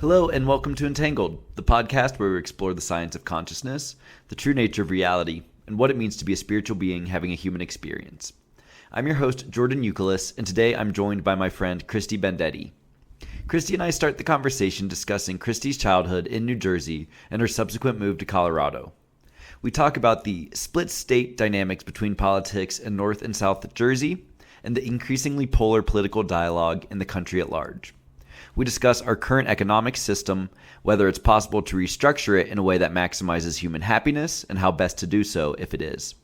Hello and welcome to Entangled, the podcast where we explore the science of consciousness, the true nature of reality, and what it means to be a spiritual being having a human experience. I'm your host, Jordan Youkilis, and today I'm joined by my friend, Kristy Bendetti. Kristy and I start the conversation discussing Kristy's childhood in New Jersey and her subsequent move to Colorado. We talk about the split state dynamics between politics in North and South Jersey and the increasingly polar political dialogue in the country at large. We discuss our current economic system, whether it's possible to restructure it in a way that maximizes human happiness, and how best to do so if it is.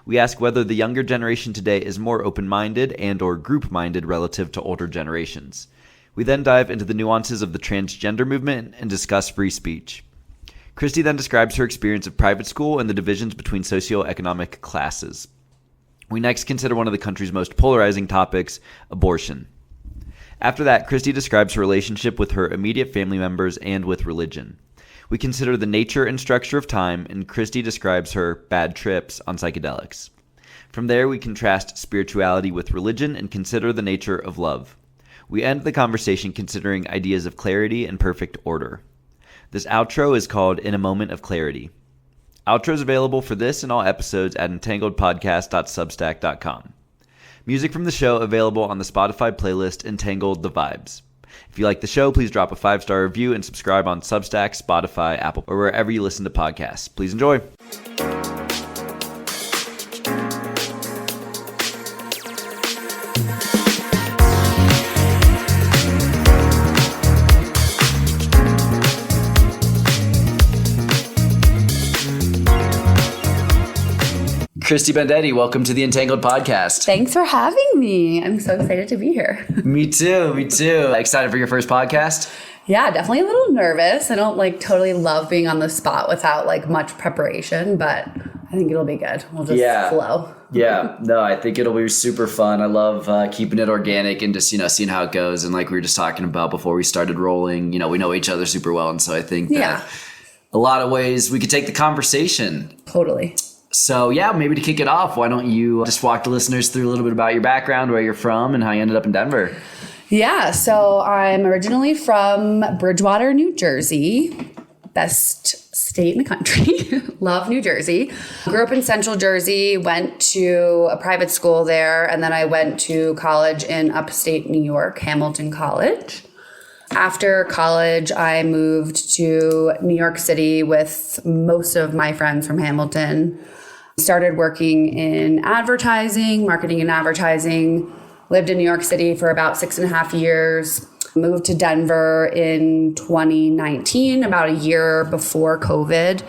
We ask whether the younger generation today is more open-minded and or group-minded relative to older generations. We then dive into the nuances of the transgender movement and discuss free speech. Kristy then describes her experience of private school and the divisions between socioeconomic classes. We next consider one of the country's most polarizing topics, abortion. After that, Kristy describes her relationship with her immediate family members and with religion. We consider the nature and structure of time, and Kristy describes her bad trips on psychedelics. From there, we contrast spirituality with religion and consider the nature of love. We end the conversation considering ideas of clarity and perfect order. This outro is called In a Moment of Clarity. Outro is available for this and all episodes at entangledpodcast.substack.com. Music from the show available on the Spotify playlist Entangled the Vibes. If you like the show, please drop a 5-star review and subscribe on Substack, Spotify, Apple, or wherever you listen to podcasts. Please enjoy. Kristy Bendetti, welcome to the Entangled podcast. Thanks for having me. I'm so excited to be here. Me too. Excited for your first podcast? Yeah, definitely a little nervous. I don't totally love being on the spot without much preparation, but I think it'll be good. We'll just flow. Yeah, no, I think it'll be super fun. I love keeping it organic and just, seeing how it goes. And like we were just talking about before we started rolling, we know each other super well. And so I think that a lot of ways we could take the conversation. Totally. So maybe to kick it off, why don't you just walk the listeners through a little bit about your background, where you're from, and how you ended up in Denver? Yeah, so I'm originally from Bridgewater, New Jersey. Best state in the country. Love New Jersey. Grew up in Central Jersey, went to a private school there, and then I went to college in upstate New York, Hamilton College. After college, I moved to New York City with most of my friends from Hamilton. Started working in advertising, marketing and advertising. Lived in New York City for about 6.5 years. Moved to Denver in 2019, about a year before COVID.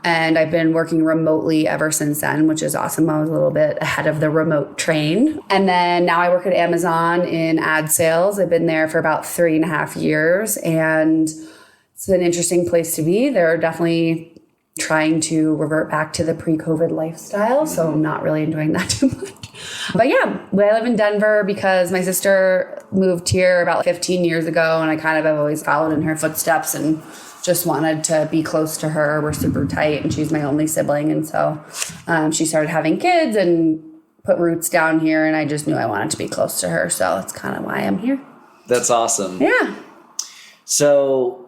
And I've been working remotely ever since then, which is awesome. I was a little bit ahead of the remote train. And then now I work at Amazon in ad sales. I've been there for about 3.5 years. And it's an interesting place to be. They're definitely trying to revert back to the pre-COVID lifestyle. So I'm not really enjoying that too much. But I live in Denver because my sister moved here about 15 years ago. And I kind of have always followed in her footsteps and just wanted to be close to her. We're super tight and she's my only sibling. And so she started having kids and put roots down here. And I just knew I wanted to be close to her. So that's kind of why I'm here. That's awesome. Yeah. So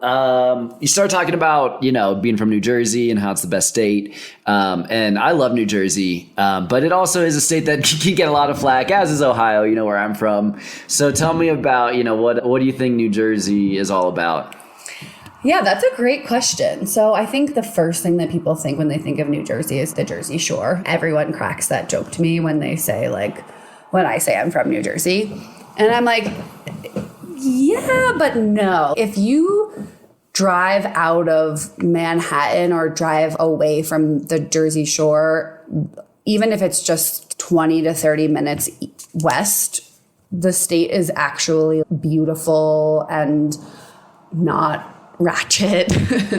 you start talking about, being from New Jersey and how it's the best state. And I love New Jersey, but it also is a state that can get a lot of flack, as is Ohio, where I'm from. So tell me about, what do you think New Jersey is all about? Yeah, that's a great question. So I think the first thing that people think when they think of New Jersey is the Jersey Shore. Everyone cracks that joke to me when they say, when I say I'm from New Jersey. And I'm like, yeah, but no. If you drive out of Manhattan or drive away from the Jersey Shore, even if it's just 20 to 30 minutes west, the state is actually beautiful and not ratchet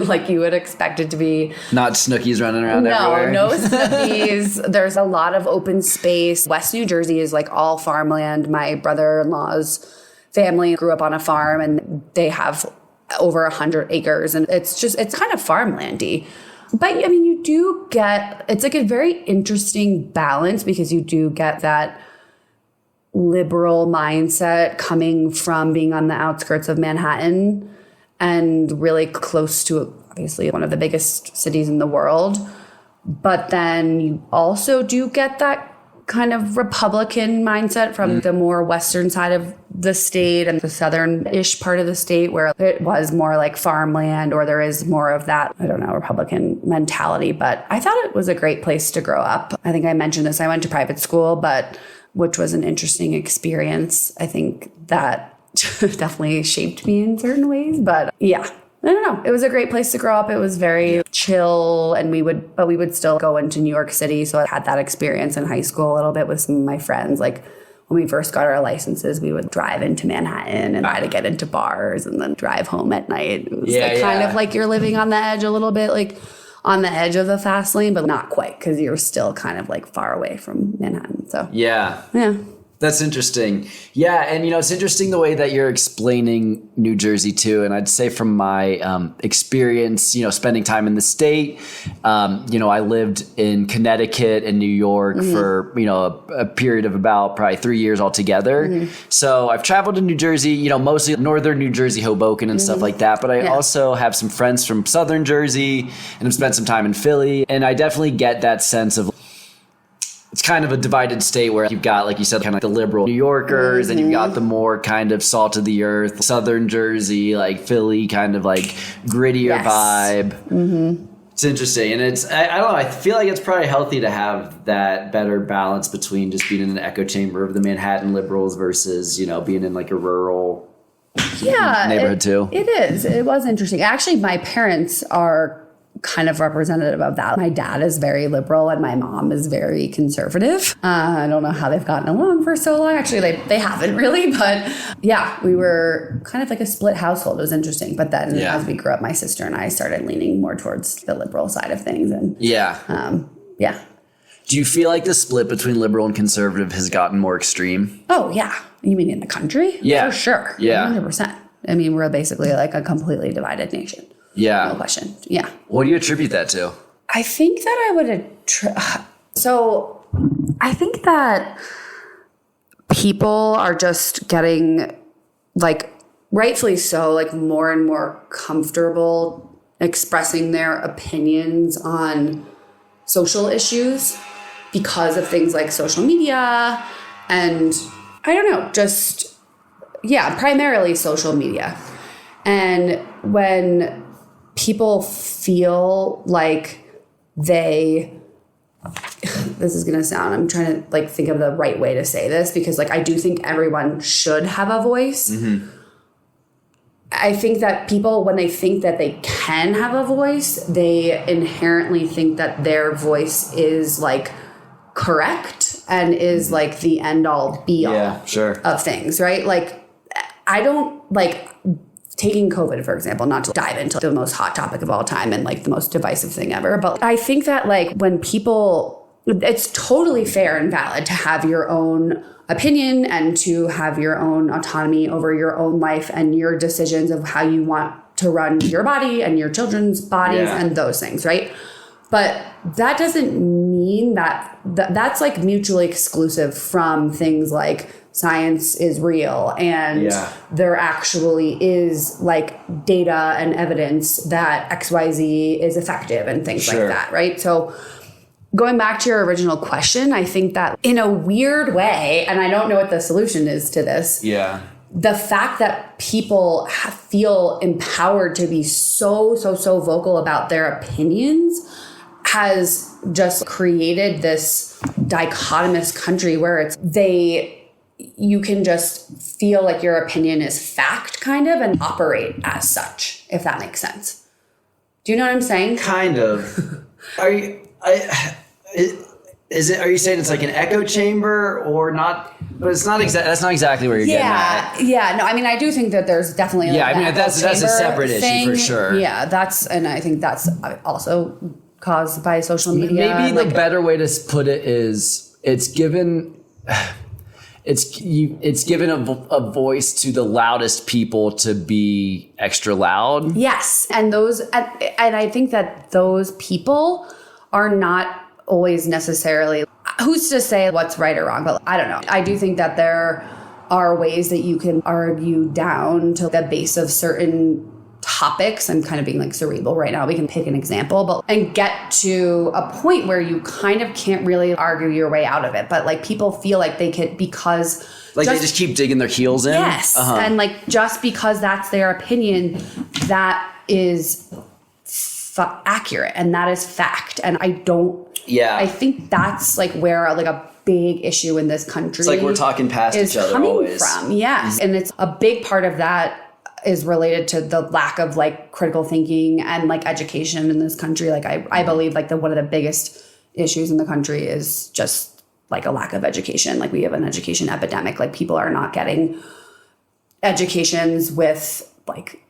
like you would expect it to be. Not Snookies running around everywhere. No Snookies. There's a lot of open space. West New Jersey is all farmland. My brother-in-law's family grew up on a farm and they have over 100 acres and it's kind of farmlandy. But you do get, it's a very interesting balance because you do get that liberal mindset coming from being on the outskirts of Manhattan. and really close to obviously one of the biggest cities in the world. But then you also do get that kind of Republican mindset from the more western side of the state and the southern-ish part of the state where it was more like farmland, or there is more of that, I don't know, Republican mentality. But I thought it was a great place to grow up. I think I mentioned this. I went to private school, which was an interesting experience. I think that definitely shaped me in certain ways. But yeah, I don't know. It was a great place to grow up. It was very chill, and we would still go into New York City. So I had that experience in high school a little bit with some of my friends. Like when we first got our licenses, we would drive into Manhattan and try to get into bars and then drive home at night. It was kind of like you're living on the edge a little bit, like on the edge of the fast lane, but not quite, because you're still kind of like far away from Manhattan. So yeah. That's interesting. Yeah. And, it's interesting the way that you're explaining New Jersey too. And I'd say from my experience, spending time in the state, I lived in Connecticut and New York for, a period of about probably 3 years altogether. So I've traveled to New Jersey, mostly northern New Jersey, Hoboken and stuff like that. But I also have some friends from southern Jersey and have spent some time in Philly. And I definitely get that sense of, it's kind of a divided state where you've got, like you said, kind of like the liberal New Yorkers, and you've got the more kind of salt of the earth, southern Jersey, like Philly, kind of like grittier vibe. It's interesting. And I don't know, I feel like it's probably healthy to have that better balance between just being in an echo chamber of the Manhattan liberals versus, being in like a rural neighborhood too. It is. It was interesting. Actually, my parents are kind of representative of that. My dad is very liberal and my mom is very conservative. I don't know how they've gotten along for so long. Actually, they haven't really, but yeah, we were kind of like a split household. It was interesting. But then as we grew up, my sister and I started leaning more towards the liberal side of things. And do you feel like the split between liberal and conservative has gotten more extreme? Oh, yeah. You mean in the country? Yeah. For sure. Yeah. 100%. I mean, we're basically like a completely divided nation. Yeah. No question. Yeah. What do you attribute that to? I think that I would I think that people are just getting, like, rightfully so, like more and more comfortable expressing their opinions on social issues because of things like social media and, I don't know, just, primarily social media. And when people feel like this is going to sound, I'm trying to like think of the right way to say this, because like, I do think everyone should have a voice. I think that people, when they think that they can have a voice, they inherently think that their voice is like correct and is like the end all be all of things, right? Like, I don't like taking COVID, for example, not to dive into the most hot topic of all time and like the most divisive thing ever. But I think that like when people, it's totally fair and valid to have your own opinion and to have your own autonomy over your own life and your decisions of how you want to run your body and your children's bodies and those things, right? But that doesn't mean that's like mutually exclusive from things like science is real and there actually is like data and evidence that XYZ is effective and things like that, right? So going back to your original question, I think that in a weird way, and I don't know what the solution is to this, the fact that people feel empowered to be so vocal about their opinions has just created this dichotomous country where you can just feel like your opinion is fact kind of and operate as such, if that makes sense. Do you know what I'm saying? Kind of. Are you saying it's like an echo chamber or not? But it's not that's not exactly where you're getting at. Yeah. No, I mean, I do think that there's definitely I mean, that's a separate issue for sure. Yeah, and I think that's also caused by social media. Maybe the better way to put it is it's given a voice to the loudest people to be extra loud. Yes, and I think that those people are not always necessarily, who's to say what's right or wrong, but I don't know. I do think that there are ways that you can argue down to the base of certain topics, I'm kind of being like cerebral right now, we can pick an example, and get to a point where you kind of can't really argue your way out of it. But like people feel like they can, because like they just keep digging their heels in. Yes. And like, just because that's their opinion, that is accurate and that is fact. And I think that's like where like a big issue in this country. It's like we're talking past each other always. From. Yes. And it's a big part of that is related to the lack of like critical thinking and like education in this country. Like I believe like one of the biggest issues in the country is just like a lack of education. Like we have an education epidemic. Like people are not getting educations with like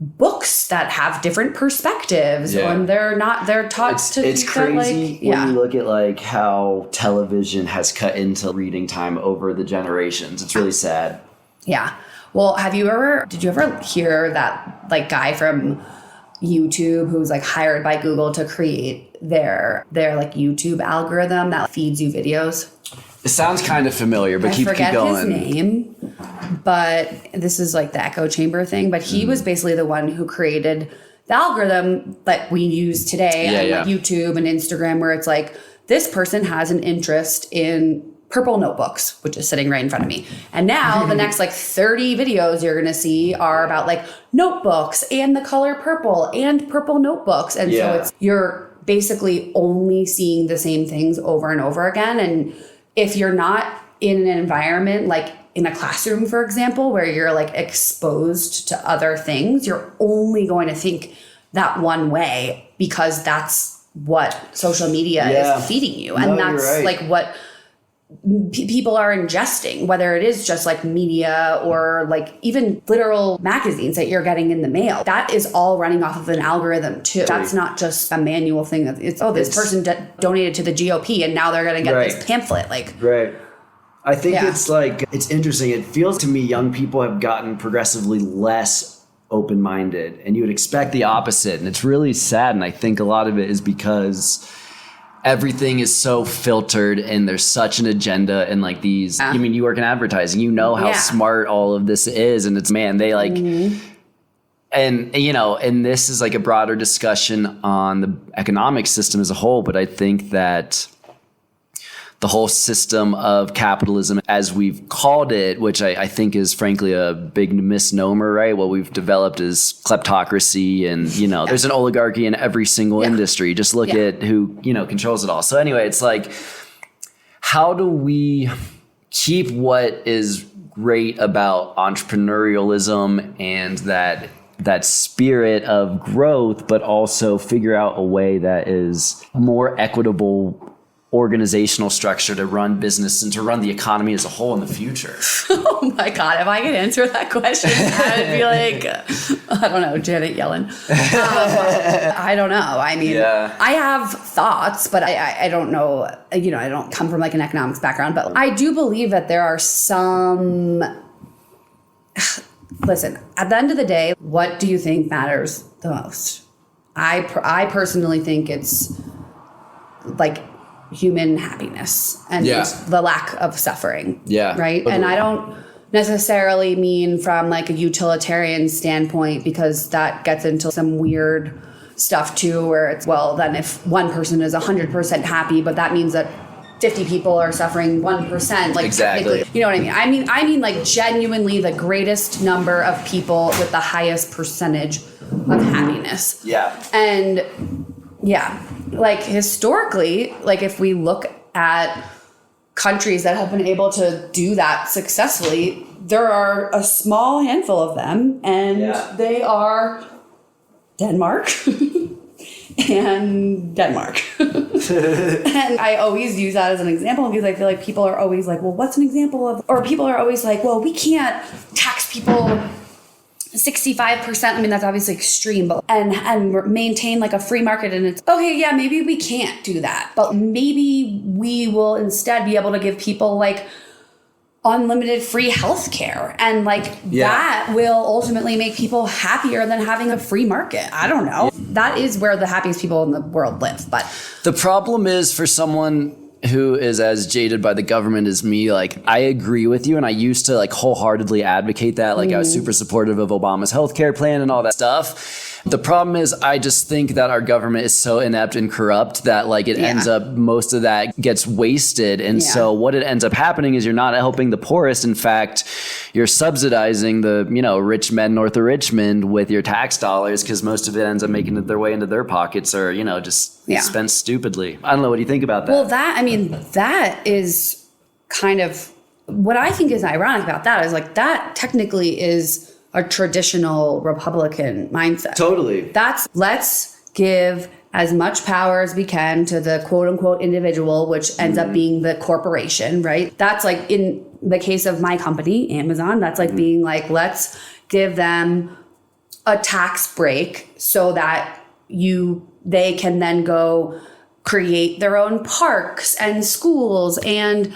books that have different perspectives, and they're taught to. It's crazy when you look at like how television has cut into reading time over the generations. It's really sad. Yeah. Well, did you ever hear that like guy from YouTube who's like hired by Google to create their like YouTube algorithm that feeds you videos? It sounds kind of familiar, but keep going. I forget his name, but this is like the echo chamber thing. But he was basically the one who created the algorithm that we use today on like YouTube and Instagram, where it's like this person has an interest in purple notebooks, which is sitting right in front of me. And now the next like 30 videos you're going to see are about like notebooks and the color purple and purple notebooks. And so you're basically only seeing the same things over and over again. And if you're not in an environment like in a classroom, for example, where you're like exposed to other things, you're only going to think that one way because that's what social media is feeding you. And that's like what people are ingesting, whether it is just like media or like even literal magazines that you're getting in the mail. That is all running off of an algorithm too. That's not just a manual thing. This person donated to the GOP and now they're going to get this pamphlet. I think it's like, it's interesting. It feels to me young people have gotten progressively less open-minded, and you would expect the opposite. And it's really sad. And I think a lot of it is because everything is so filtered and there's such an agenda and like these, I mean, you work in advertising, you know how smart all of this is. And it's, man, they like, and you know, and this is like a broader discussion on the economic system as a whole. But I think that the whole system of capitalism, as we've called it, which I think is frankly a big misnomer, right? What we've developed is kleptocracy, and, you know, there's an oligarchy in every single industry. Just look at who, you know, controls it all. So anyway, it's like, how do we keep what is great about entrepreneurialism and that spirit of growth, but also figure out a way that is more equitable organizational structure to run business and to run the economy as a whole in the future? Oh my God, if I could answer that question, I would be like, I don't know, Janet Yellen. I don't know. I mean, I have thoughts, but I don't know, you know, I don't come from like an economics background, but I do believe that there are some, listen, at the end of the day, what do you think matters the most? I personally think it's like human happiness and the lack of suffering. Right. And I don't necessarily mean from like a utilitarian standpoint, because that gets into some weird stuff too, where it's, well, then if one person is 100% happy, but that means that 50 people are suffering 1%. Like, exactly. You know what I mean? I mean like genuinely the greatest number of people with the highest percentage of happiness. And like historically, like if we look at countries that have been able to do that successfully, there are a small handful of them, and they are Denmark and Denmark. And I always use that as an example because I feel like people are always like, well, what's an example of, or people are always like, well, we can't tax people 65%. I mean, that's obviously extreme, but and maintain like a free market. And it's okay. Yeah, maybe we can't do that, but maybe we will instead be able to give people like unlimited free healthcare, and like that will ultimately make people happier than having a free market. I don't know. That is where the happiest people in the world live. But the problem is, for someone who is as jaded by the government as me, like I agree with you, and I used to like wholeheartedly advocate that. Like I was super supportive of Obama's healthcare plan and all that stuff. The problem is I just think that our government is so inept and corrupt that like it ends up, most of that gets wasted. And so what it ends up happening is you're not helping the poorest. In fact, you're subsidizing the, you know, rich men north of Richmond with your tax dollars, because most of it ends up making their way into their pockets, or, you know, just spent stupidly. I don't know. What do you think about that? Well, that is kind of what I think is ironic about that is like that technically is a traditional Republican mindset. Totally. That's let's give as much power as we can to the quote unquote individual, which ends up being the corporation, right? That's like in the case of my company, Amazon, that's like being like, let's give them a tax break so that they can then go create their own parks and schools and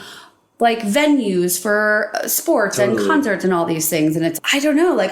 like venues for sports and concerts and all these things. And I don't know, like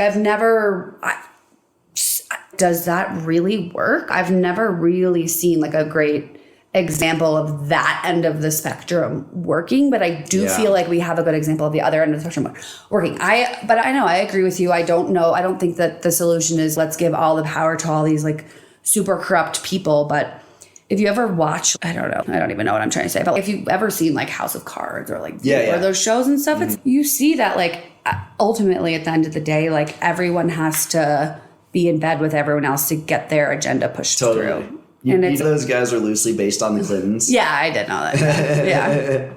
does that really work? I've never really seen like a great example of that end of the spectrum working, but I do feel like we have a good example of the other end of the spectrum working. But I know, I agree with you. I don't think that the solution is let's give all the power to all these like super corrupt people, but if you ever watch, I don't even know what I'm trying to say, but if you've ever seen like House of Cards or like or those shows and stuff, you see that like ultimately at the end of the day, like everyone has to be in bed with everyone else to get their agenda pushed through. Those guys are loosely based on the Clintons. Yeah, I did know that.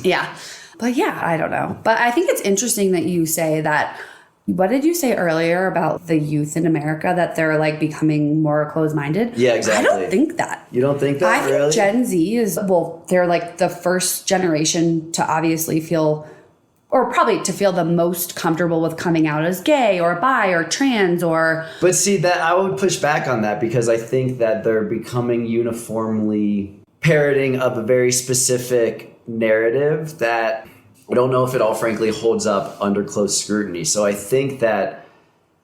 Yeah. But yeah, I don't know. But I think it's interesting that you say that. What did you say earlier about the youth in America, that they're like becoming more closed-minded? Yeah, exactly. I don't think that. You don't think that? I think Gen Z is, they're like the first generation to obviously feel, or probably to feel the most comfortable with coming out as gay or bi or trans or. But see, that I would push back on that, because I think that they're becoming uniformly parroting of a very specific narrative that I don't know if it all frankly holds up under close scrutiny. So I think that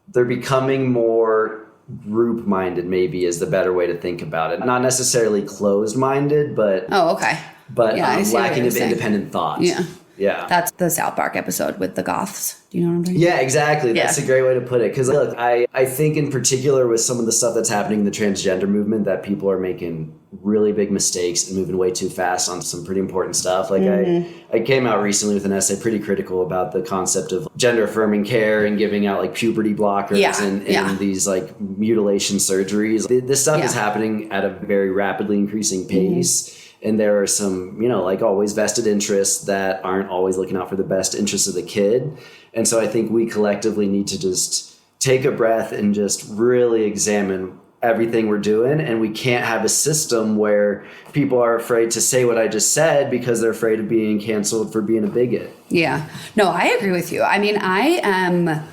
they're becoming more group-minded, maybe is the better way to think about it. Not necessarily closed-minded, but lacking of independent thought. Yeah. That's the South Park episode with the goths. Do you know what I'm talking about? Yeah, exactly. That's a great way to put it. Because look, I think in particular with some of the stuff that's happening in the transgender movement, that people are making really big mistakes and moving way too fast on some pretty important stuff. Like I came out recently with an essay pretty critical about the concept of gender affirming care and giving out like puberty blockers and these like mutilation surgeries. This stuff is happening at a very rapidly increasing pace. And there are some, you know, like always vested interests that aren't always looking out for the best interests of the kid. And so I think we collectively need to just take a breath and just really examine everything we're doing. And we can't have a system where people are afraid to say what I just said because they're afraid of being canceled for being a bigot. Yeah. No, I agree with you. I mean, I am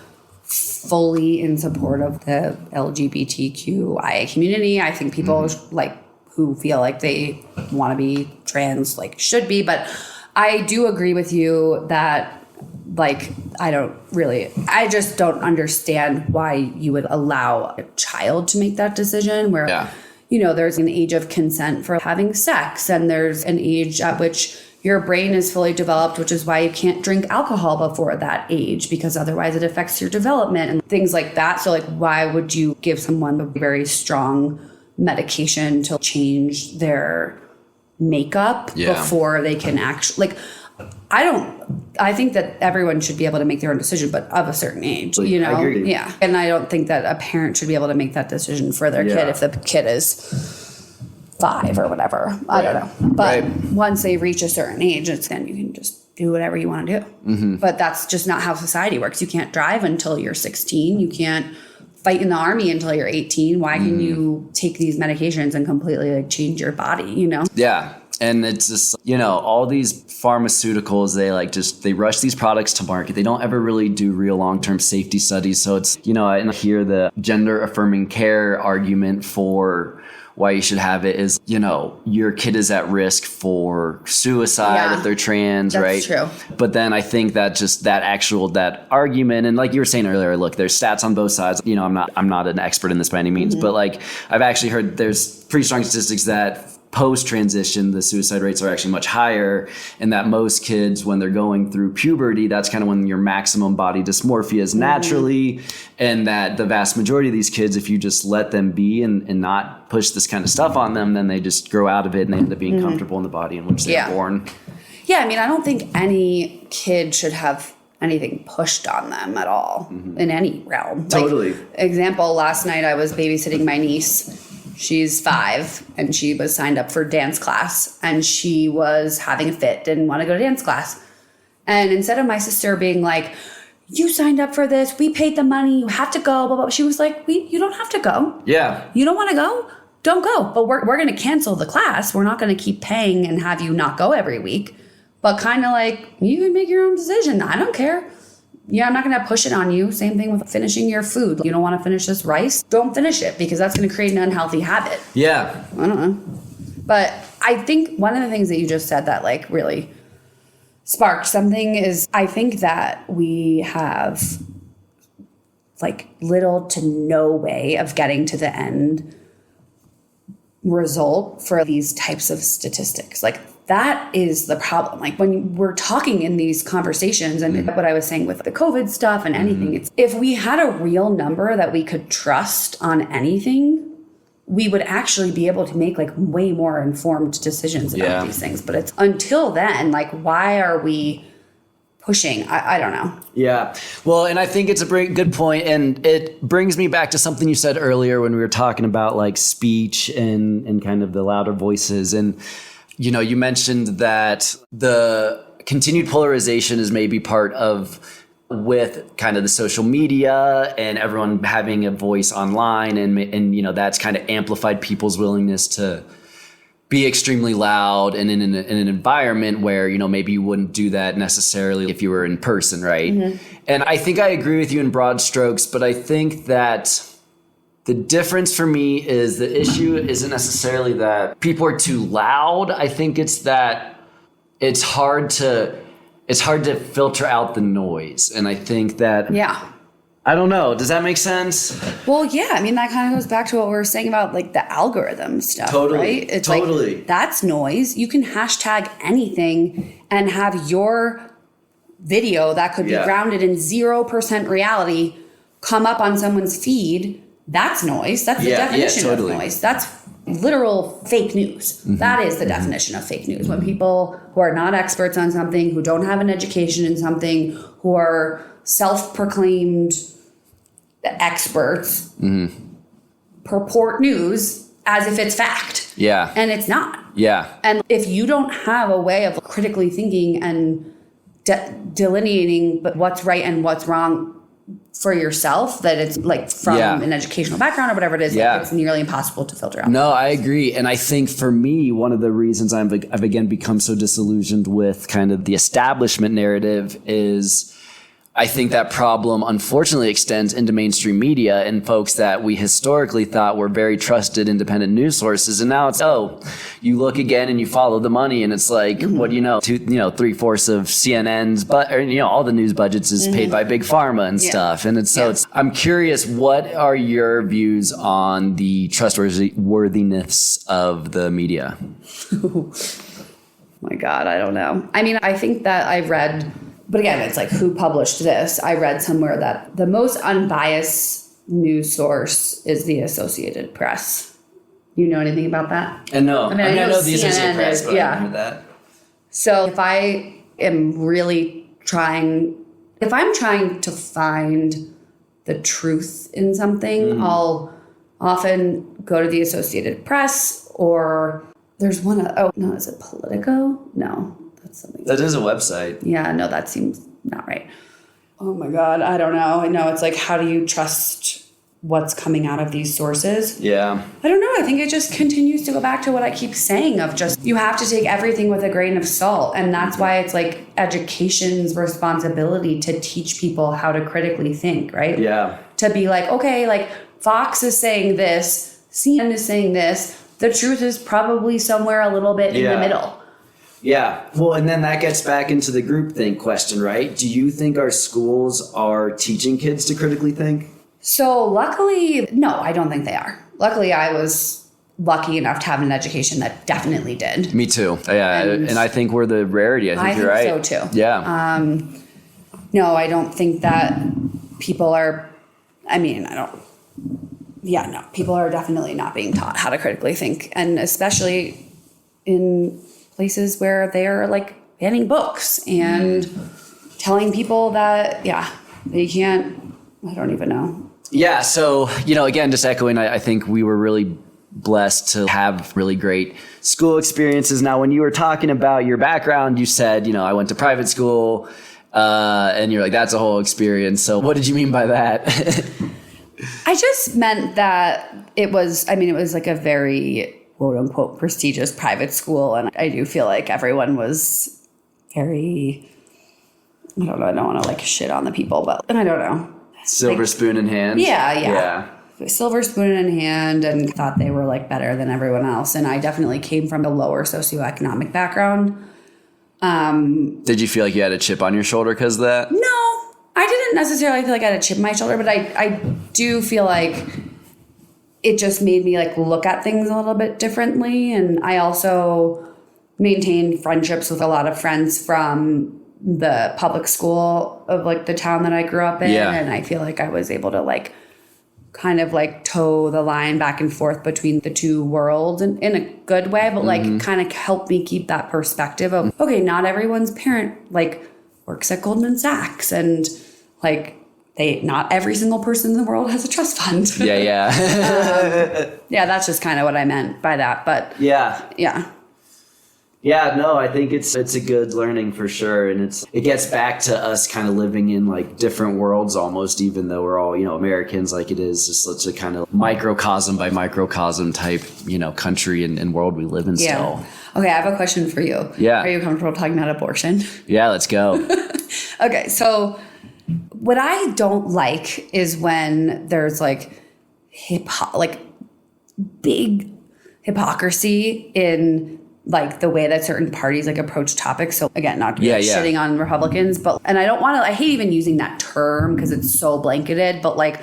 fully in support of the LGBTQIA community. I think people who feel like they want to be trans, like should be. But I do agree with you that like, I just don't understand why you would allow a child to make that decision where, you know, there's an age of consent for having sex and there's an age at which your brain is fully developed, which is why you can't drink alcohol before that age because otherwise it affects your development and things like that. So like, why would you give someone a very strong medication to change their makeup before they can actually I think that everyone should be able to make their own decision, but of a certain age, you know? I agree. Yeah. And I don't think that a parent should be able to make that decision for their kid if the kid is 5 or whatever. I don't know. But once they reach a certain age, then you can just do whatever you want to do. Mm-hmm. But that's just not how society works. You can't drive until you're 16. You can't fight in the army until you're 18. Why can you take these medications and completely like change your body, you know? Yeah. And it's just, you know, all these pharmaceuticals, they rush these products to market. They don't ever really do real long-term safety studies. So it's, you know, I hear the gender affirming care argument for why you should have it is, you know, your kid is at risk for suicide if they're trans, right? That's true. But then I think that just that argument, and like you were saying earlier, look, there's stats on both sides. You know, I'm not an expert in this by any means, but like I've actually heard there's pretty strong statistics that post-transition, the suicide rates are actually much higher, and that most kids, when they're going through puberty, that's kind of when your maximum body dysmorphia is naturally, and that the vast majority of these kids, if you just let them be and not push this kind of stuff on them, then they just grow out of it and they end up being comfortable in the body in which they're born. Yeah, I mean, I don't think any kid should have anything pushed on them at all in any realm. Totally. Example, last night I was babysitting my niece. She's 5 and she was signed up for dance class and she was having a fit, didn't want to go to dance class. And instead of my sister being like, you signed up for this, we paid the money, you have to go, blah, blah, she was like, you don't have to go. Yeah. You don't want to go? Don't go. But we're going to cancel the class. We're not going to keep paying and have you not go every week. But kind of like, you can make your own decision. I don't care. Yeah, I'm not going to push it on you. Same thing with finishing your food. You don't want to finish this rice? Don't finish it because that's going to create an unhealthy habit. Yeah. I don't know. But I think one of the things that you just said that like really sparked something is I think that we have like little to no way of getting to the end result for these types of statistics. Like that is the problem. Like when we're talking in these conversations and what I was saying with the COVID stuff and anything, it's if we had a real number that we could trust on anything, we would actually be able to make like way more informed decisions about these things. But it's until then, like, why are we pushing? I don't know. Yeah. Well, and I think it's a good point. And it brings me back to something you said earlier when we were talking about like speech and kind of the louder voices. And, you know, you mentioned that the continued polarization is maybe part of with kind of the social media and everyone having a voice online. And you know, that's kind of amplified people's willingness to be extremely loud and in an environment where, you know, maybe you wouldn't do that necessarily if you were in person, right? And I think I agree with you in broad strokes, but I think that the difference for me is the issue isn't necessarily that people are too loud. I think it's that it's hard to filter out the noise. And I think that I don't know. Does that make sense? Well, yeah. I mean, that kind of goes back to what we were saying about like the algorithm stuff, right? It's like, that's noise. You can hashtag anything and have your video that could be grounded in 0% reality come up on someone's feed. That's noise. That's the definition of noise. That's literal fake news. That is the definition of fake news. When people who are not experts on something, who don't have an education in something, who are self-proclaimed experts purport news as if it's fact. Yeah. And it's not. Yeah. And if you don't have a way of critically thinking and delineating what's right and what's wrong for yourself, that it's like from an educational background or whatever it is, like it's nearly impossible to filter out. No, I agree. And I think for me, one of the reasons I've again become so disillusioned with kind of the establishment narrative is I think that problem unfortunately extends into mainstream media and folks that we historically thought were very trusted independent news sources. And now it's, you look again and you follow the money and it's like, what do you know? 3/4 of CNN's, all the news budgets is paid by big pharma and stuff. And I'm curious, what are your views on the trustworthiness of the media? My God, I don't know. I mean, I think that I've read, but again, it's like, who published this? I read somewhere that the most unbiased news source is the Associated Press. You know anything about that? No. I know the Associated Press, but I haven't heard that. So if I am really trying to find the truth in something, I'll often go to the Associated Press, or there's one, is it Politico? No. Something that is a website. Yeah, no, that seems not right. Oh my God, I don't know. I know it's like, how do you trust what's coming out of these sources? Yeah. I don't know. I think it just continues to go back to what I keep saying of just, you have to take everything with a grain of salt. And that's why it's like education's responsibility to teach people how to critically think, right? Yeah. To be like, okay, like Fox is saying this, CNN is saying this. The truth is probably somewhere a little bit in the middle. Yeah. Well, and then that gets back into the groupthink question, right? Do you think our schools are teaching kids to critically think? So luckily, no, I don't think they are. Luckily, I was lucky enough to have an education that definitely did. Me too. Yeah. And I think we're the rarity. I think you're right. I think so too. Yeah. No, I don't think that people are, people are definitely not being taught how to critically think. And especially in places where they are like banning books and telling people that, they can't, I don't even know. Yeah. So, again, just echoing, I think we were really blessed to have really great school experiences. Now, when you were talking about your background, you said, I went to private school, and you're like, that's a whole experience. So what did you mean by that? I just meant that it was like a very quote unquote prestigious private school. And I do feel like everyone was very, I don't know, I don't want to like shit on the people, but I don't know. Silver spoon in hand. Yeah. Silver spoon in hand, and thought they were like better than everyone else. And I definitely came from a lower socioeconomic background. Did you feel like you had a chip on your shoulder because of that? No, I didn't necessarily feel like I had a chip on my shoulder, but I do feel like it just made me like look at things a little bit differently. And I also maintained friendships with a lot of friends from the public school of like the town that I grew up in. Yeah. And I feel like I was able to like kind of like toe the line back and forth between the two worlds in a good way, but like kind of help me keep that perspective of, okay, not everyone's parent like works at Goldman Sachs, and like not every single person in the world has a trust fund. Yeah. That's just kind of what I meant by that. But Yeah, no, I think it's a good learning for sure. And it gets back to us kind of living in like different worlds almost, even though we're all, Americans, like it is just such a kind of microcosm by microcosm type, country and world we live in still. Okay, I have a question for you. Yeah. Are you comfortable talking about abortion? Yeah, let's go. Okay, so what I don't like is when there's like big hypocrisy in like the way that certain parties like approach topics. So again, not to be shitting on Republicans, and I hate even using that term because it's so blanketed, but like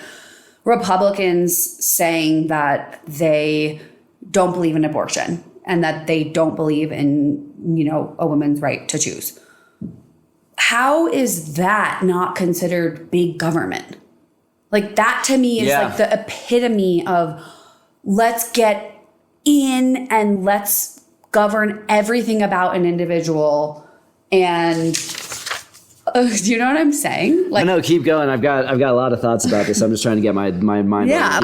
Republicans saying that they don't believe in abortion and that they don't believe in, a woman's right to choose. How is that not considered big government? Like that to me is like the epitome of let's get in and let's govern everything about an individual. And do you know what I'm saying? Like, no, keep going. I've got a lot of thoughts about this. I'm just trying to get my mind. Yeah,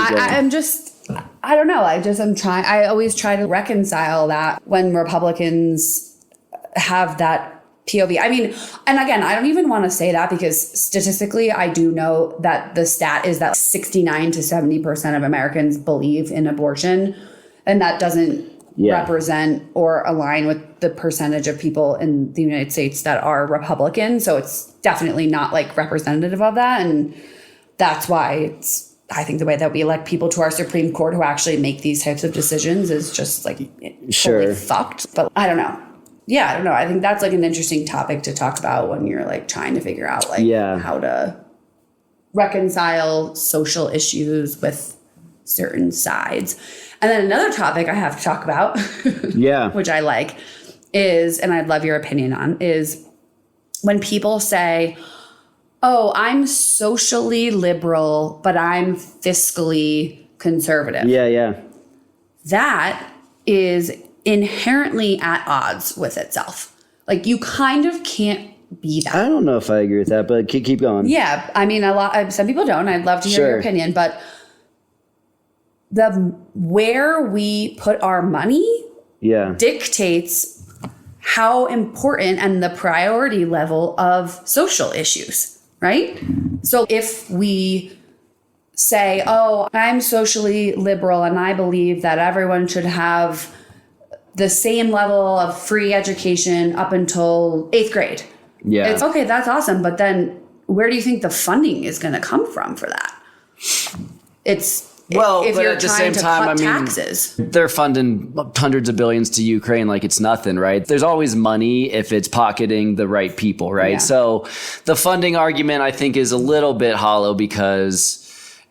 I don't know. I always try to reconcile that when Republicans have that POV. I mean, and again, I don't even want to say that because statistically, I do know that the stat is that 69 to 70% of Americans believe in abortion. And that doesn't represent or align with the percentage of people in the United States that are Republican. So it's definitely not like representative of that. And that's why I think the way that we elect people to our Supreme Court who actually make these types of decisions is just like totally fucked. But I don't know. Yeah, I don't know. I think that's like an interesting topic to talk about when you're like trying to figure out like how to reconcile social issues with certain sides. And then another topic I have to talk about, which I like, is, and I'd love your opinion on, is when people say, oh, I'm socially liberal, but I'm fiscally conservative. Yeah. That is inherently at odds with itself. Like you kind of can't be that. I don't know if I agree with that, but keep going. Yeah. I mean, some people don't. I'd love to hear your opinion, but where we put our money dictates how important and the priority level of social issues, right? So if we say, oh, I'm socially liberal and I believe that everyone should have the same level of free education up until 8th grade. Yeah. It's okay, that's awesome. But then where do you think the funding is going to come from for that? If you're at the same time, taxes. They're funding hundreds of billions to Ukraine like it's nothing, right? There's always money if it's pocketing the right people, right? Yeah. So the funding argument, I think, is a little bit hollow because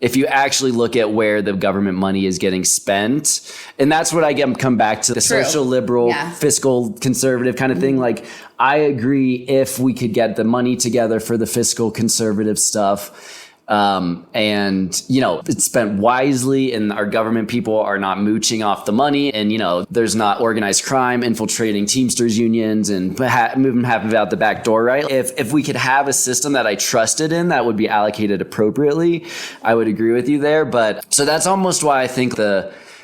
if you actually look at where the government money is getting spent. And that's what I come back to the social liberal, fiscal conservative kind of thing. Like, I agree if we could get the money together for the fiscal conservative stuff. And, you know, it's spent wisely and our government people are not mooching off the money. And, you know, there's not organized crime infiltrating Teamsters unions and moving half out the back door, right? If we could have a system that I trusted in that would be allocated appropriately, I would agree with you there. But so that's almost why I think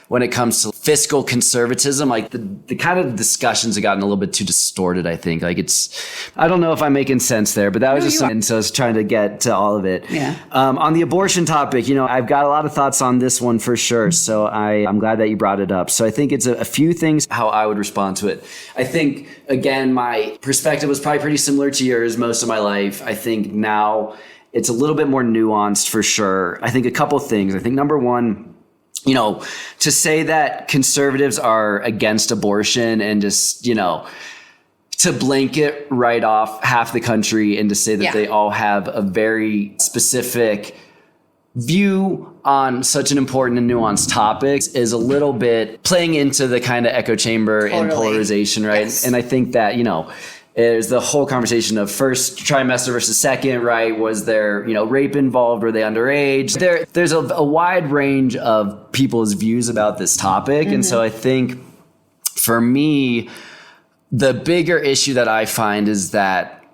when it comes to fiscal conservatism, like the kind of discussions have gotten a little bit too distorted, I think. Like I don't know if I'm making sense there, but that was just something. So I was trying to get to all of it. Yeah. On the abortion topic, you know, I've got a lot of thoughts on this one for sure. So I'm glad that you brought it up. So I think it's a few things how I would respond to it. I think, again, my perspective was probably pretty similar to yours most of my life. I think now it's a little bit more nuanced for sure. I think a couple things. I think number one, you know, to say that conservatives are against abortion and just, you know, to blanket right off half the country and to say that they all have a very specific view on such an important and nuanced topic is a little bit playing into the kind of echo chamber and polarization, right? Yes. And I think that, you know, is the whole conversation of first trimester versus second, right? Was there, you know, rape involved? Were they underage? There's a wide range of people's views about this topic. And so I think for me, the bigger issue that I find is that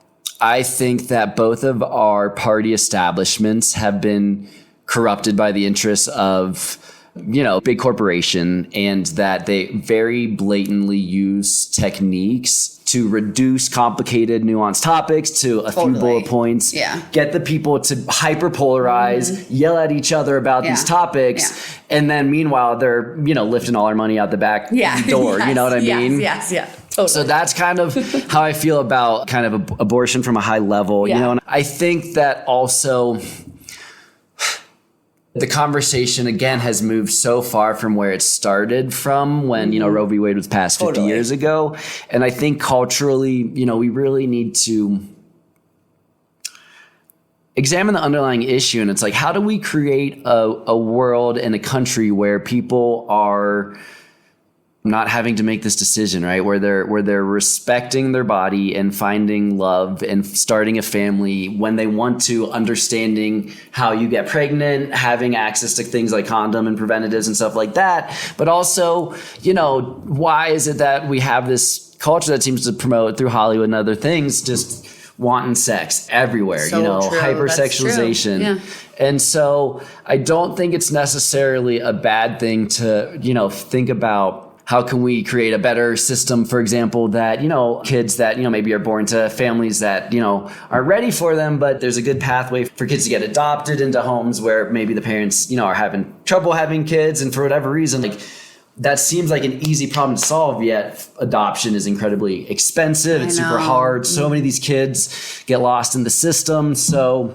I think that both of our party establishments have been corrupted by the interests of, you know, big corporation, and that they very blatantly use techniques to reduce complicated, nuanced topics to a few bullet points, get the people to hyperpolarize, yell at each other about these topics. And then meanwhile, they're, you know, lifting all our money out the back door. You know what I mean? Yes. Totally. So that's kind of how I feel about kind of abortion from a high level, you know, and I think that also the conversation, again, has moved so far from where it started from when, you know, Roe v. Wade was passed 50 years ago. And I think culturally, you know, we really need to examine the underlying issue. And it's like, how do we create a world and a country where people are not having to make this decision, right? Where they're respecting their body and finding love and starting a family when they want to, understanding how you get pregnant, having access to things like condom and preventatives and stuff like that. But also, you know, why is it that we have this culture that seems to promote through Hollywood and other things, just wanton sex everywhere, you know, hypersexualization. Yeah. And so I don't think it's necessarily a bad thing to, you know, think about how can we create a better system, for example, that, you know, kids that, you know, maybe are born to families that, you know, are ready for them, but there's a good pathway for kids to get adopted into homes where maybe the parents, you know, are having trouble having kids. And for whatever reason, like, that seems like an easy problem to solve, yet adoption is incredibly expensive. It's super hard. So many of these kids get lost in the system. So...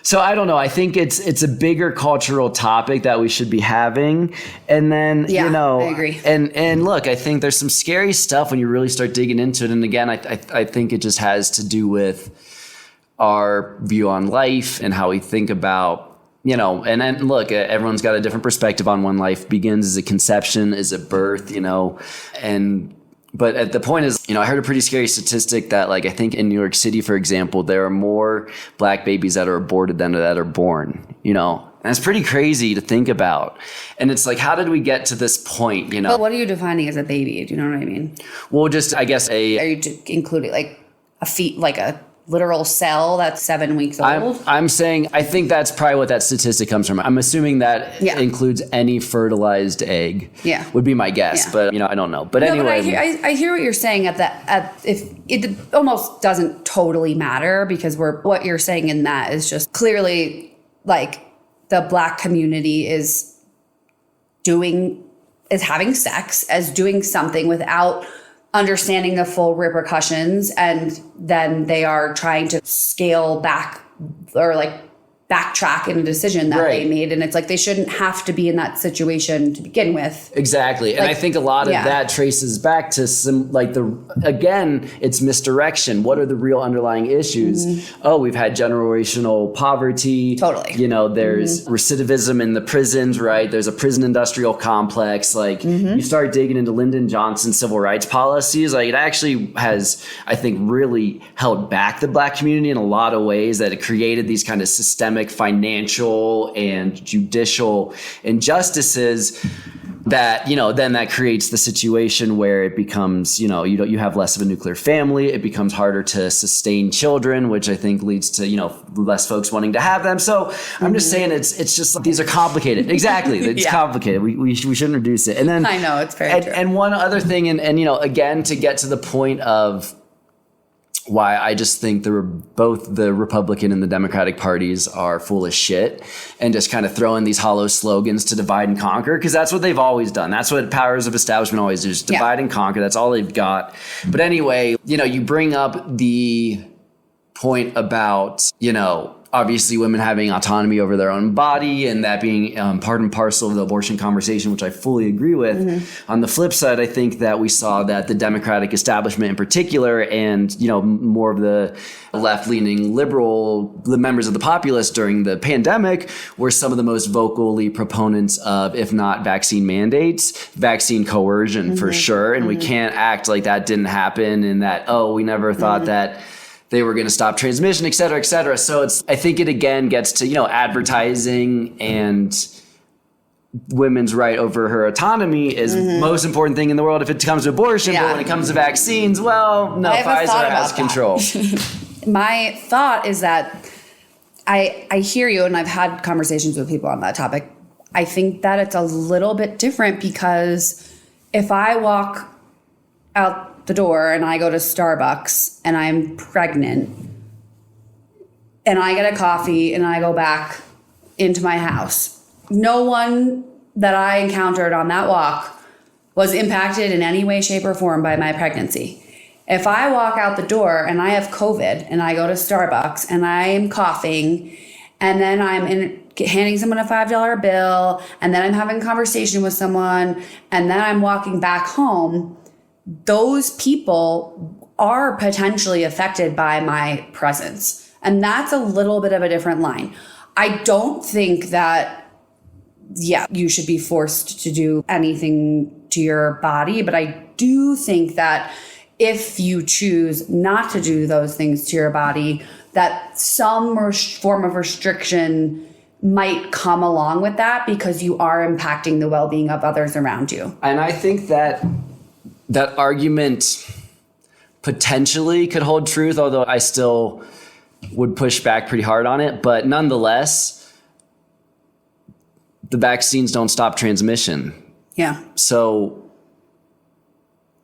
So I don't know. I think it's a bigger cultural topic that we should be having. And then, you know, I agree. And look, I think there's some scary stuff when you really start digging into it. And again, I think it just has to do with our view on life and how we think about, you know, and then look, everyone's got a different perspective on when life begins. Is it conception? Is it birth? You know, but at the point is, you know, I heard a pretty scary statistic that, like, I think in New York City, for example, there are more black babies that are aborted than that are born, you know. And it's pretty crazy to think about. And it's like, how did we get to this point, you know? But what are you defining as a baby? Do you know what I mean? Well, just, I guess, are you including, like, a literal cell that's 7 weeks old? I'm saying, I think that's probably what that statistic comes from. I'm assuming that includes any fertilized egg. Yeah, would be my guess, but you know, I don't know. But anyway, but I hear what you're saying. If it almost doesn't totally matter, because what you're saying in that is just clearly like the black community is having sex as doing something without understanding the full repercussions, and then they are trying to scale back or like backtrack in a decision that they made. And it's like, they shouldn't have to be in that situation to begin with. Exactly. And I think a lot of that traces back to some, like again, it's misdirection. What are the real underlying issues? Oh, we've had generational poverty. Totally. You know, there's recidivism in the prisons, right? There's a prison industrial complex. Like you start digging into Lyndon Johnson's civil rights policies, like it actually has, I think, really held back the Black community in a lot of ways, that it created these kind of systemic financial and judicial injustices that, you know, then that creates the situation where it becomes, you know, you have less of a nuclear family. It becomes harder to sustain children, which I think leads to, you know, less folks wanting to have them. So I'm just saying it's just, these are complicated. Exactly. It's complicated. We shouldn't reduce it. And then I know it's very true. And one other thing, and, you know, again, to get to the point of why I just think both the Republican and the Democratic parties are full of shit and just kind of throwing these hollow slogans to divide and conquer, because that's what they've always done. That's what powers of establishment always do, is divide and conquer. That's all they've got. But anyway, you know, you bring up the point about, you know, obviously women having autonomy over their own body and that being part and parcel of the abortion conversation, which I fully agree with. On the flip side, I think that we saw that the Democratic establishment in particular, and, you know, more of the left-leaning the members of the populace during the pandemic, were some of the most vocally proponents of, if not vaccine mandates, vaccine coercion for sure. And we can't act like that didn't happen and that, oh, we never thought that they were going to stop transmission, et cetera, et cetera. So I think it again gets to, you know, advertising and women's right over her autonomy is most important thing in the world if it comes to abortion. But when it comes to vaccines, well, no, Pfizer has control. My thought is that I hear you, and I've had conversations with people on that topic. I think that it's a little bit different, because if I walk out the door and I go to Starbucks and I'm pregnant and I get a coffee and I go back into my house, no one that I encountered on that walk was impacted in any way, shape, or form by my pregnancy. If I walk out the door and I have COVID and I go to Starbucks and I am coughing and then I'm handing someone a $5 bill and then I'm having a conversation with someone and then I'm walking back home, those people are potentially affected by my presence. And that's a little bit of a different line. I don't think that, you should be forced to do anything to your body, but I do think that if you choose not to do those things to your body, that some form of restriction might come along with that, because you are impacting the well-being of others around you. And I think that argument potentially could hold truth, although I still would push back pretty hard on it. But nonetheless, the vaccines don't stop transmission. Yeah. So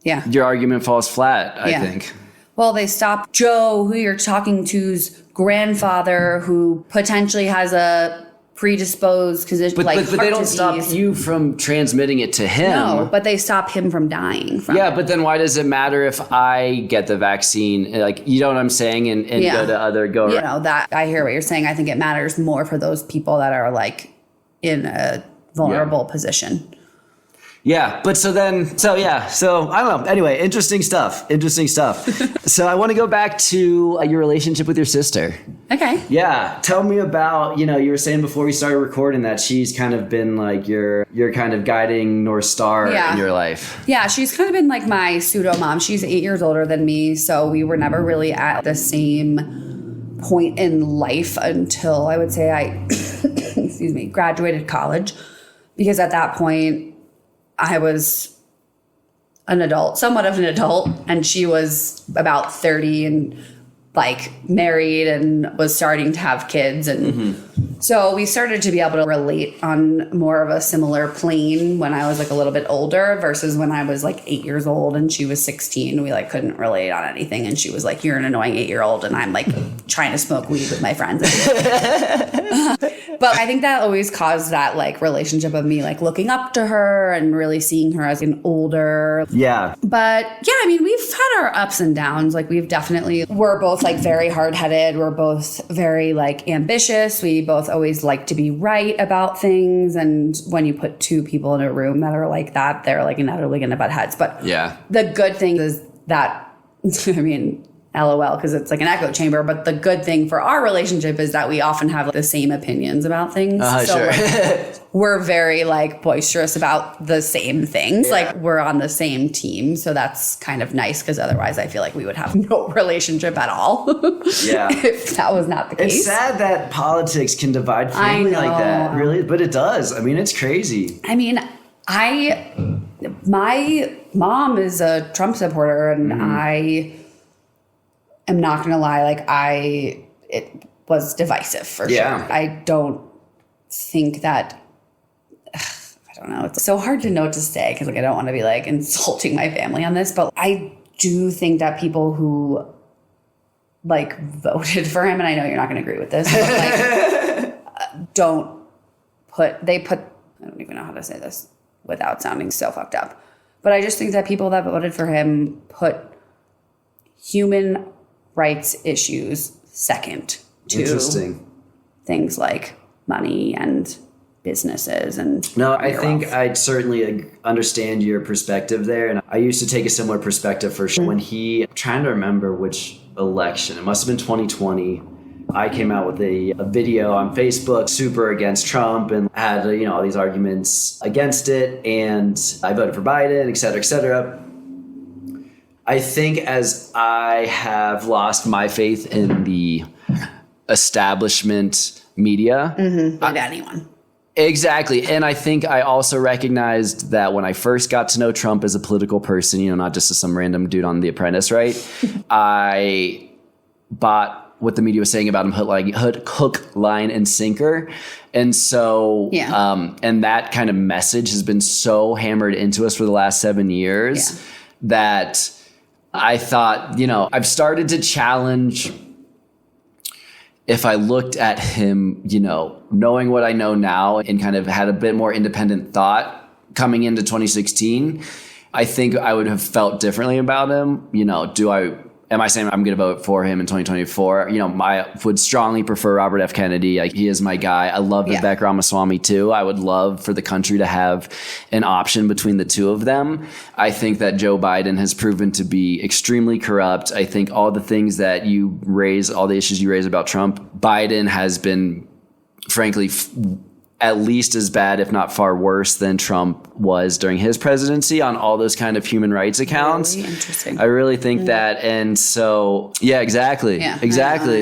your argument falls flat, I think. Well, they stopped Joe, who you're talking to's grandfather, who potentially has a predisposed condition, but they don't stop you from transmitting it to him. No, but they stop him from dying from it. But then why does it matter if I get the vaccine? Like, you know what I'm saying? And go to other You know, that I hear what you're saying. I think it matters more for those people that are like in a vulnerable position. Yeah, but so I don't know. Anyway, interesting stuff. So I want to go back to your relationship with your sister. Okay. Yeah. Tell me about, you know, you were saying before we started recording that she's kind of been like your kind of guiding North Star in your life. Yeah, she's kind of been like my pseudo mom. She's 8 years older than me, so we were never really at the same point in life until I would say I graduated college, because at that point I was an adult, somewhat of an adult, and she was about 30 and like married and was starting to have kids. And so we started to be able to relate on more of a similar plane when I was like a little bit older versus when I was like 8 years old and she was 16. We like couldn't relate on anything. And she was like, you're an annoying 8-year-old. And I'm like trying to smoke weed with my friends. But I think that always caused that like relationship of me like looking up to her and really seeing her as an older. Yeah. But yeah, I mean, we've had our ups and downs. Like we're both like like very hard-headed. We're both very like ambitious. We both always like to be right about things. And when you put two people in a room that are like that, they're like inevitably going to butt heads. But the good thing is that, I mean, LOL, because it's like an echo chamber. But the good thing for our relationship is that we often have like, the same opinions about things. So like, we're very like boisterous about the same things. Yeah. Like we're on the same team. So that's kind of nice, because otherwise I feel like we would have no relationship at all. Yeah. If that was not the case. It's sad that politics can divide family like that. Really? But it does. I mean, it's crazy. I mean, my mom is a Trump supporter, and I am not going to lie. Like it was divisive for sure. I don't think that, I don't know. It's so hard to know what to say, because like, I don't want to be like insulting my family on this, but I do think that people who like voted for him, and I know you're not going to agree with this, but like I don't even know how to say this without sounding so fucked up. But I just think that people that voted for him put human rights issues second to things like money and businesses. And no, I think I certainly understand your perspective there. And I used to take a similar perspective for sure. When I'm trying to remember which election, it must have been 2020. I came out with a video on Facebook, super against Trump, and had all these arguments against it, and I voted for Biden, et cetera, et cetera. I think as I have lost my faith in the establishment media, anyone. Exactly. And I think I also recognized that when I first got to know Trump as a political person, not just as some random dude on The Apprentice, right? I bought what the media was saying about him, hook, line, and sinker. And so, and that kind of message has been so hammered into us for the last 7 years that I thought, I've started to challenge, if I looked at him, knowing what I know now and kind of had a bit more independent thought coming into 2016, I think I would have felt differently about him. Am I saying I'm going to vote for him in 2024? I would strongly prefer Robert F. Kennedy. He is my guy. I love Vivek Ramaswamy too. I would love for the country to have an option between the two of them. I think that Joe Biden has proven to be extremely corrupt. I think all the things that you raise, all the issues you raise about Trump, Biden has been, frankly, at least as bad, if not far worse than Trump was during his presidency on all those kind of human rights accounts. Really interesting. I really think that. And so, exactly. Yeah, exactly.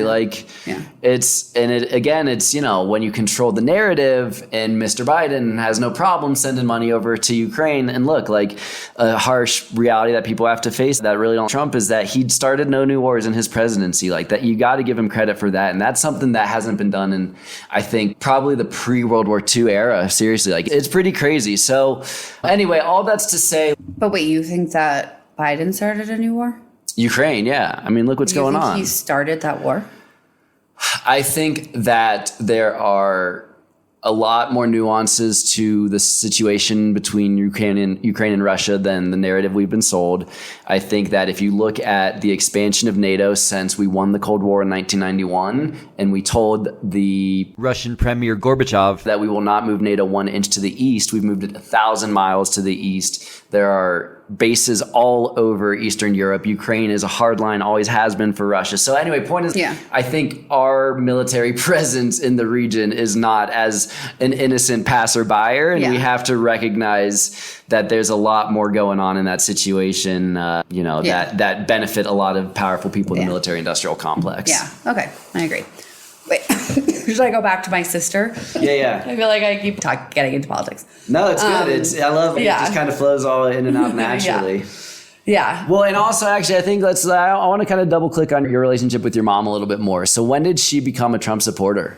It's when you control the narrative, and Mr. Biden has no problem sending money over to Ukraine. And look, like a harsh reality that people have to face that really don't Trump is that he started no new wars in his presidency. Like that, you got to give him credit for that. And that's something that hasn't been done in, I think, probably the pre-World War II era. Seriously, it's pretty crazy. So anyway, all that's to say. But wait, you think that Biden started a new war? Ukraine, yeah. I mean, look what's going on. He started that war? I think that there are a lot more nuances to the situation between Ukraine and Russia than the narrative we've been sold. I think that if you look at the expansion of NATO since we won the Cold War in 1991, and we told the Russian Premier Gorbachev that we will not move NATO 1 inch to the east, we've moved it 1,000 miles to the east. There are bases all over Eastern Europe. Ukraine is a hard line, always has been for Russia. So anyway, point is, I think our military presence in the region is not as an innocent passerby, and we have to recognize that there's a lot more going on in that situation, that benefit a lot of powerful people in the military-industrial complex. Yeah, okay, I agree. Wait, should I go back to my sister? Yeah. I feel like I keep getting into politics. No, it's good. I love it. It just kind of flows all in and out naturally. Yeah. Well, and also, actually, I think I want to kind of double click on your relationship with your mom a little bit more. So when did she become a Trump supporter?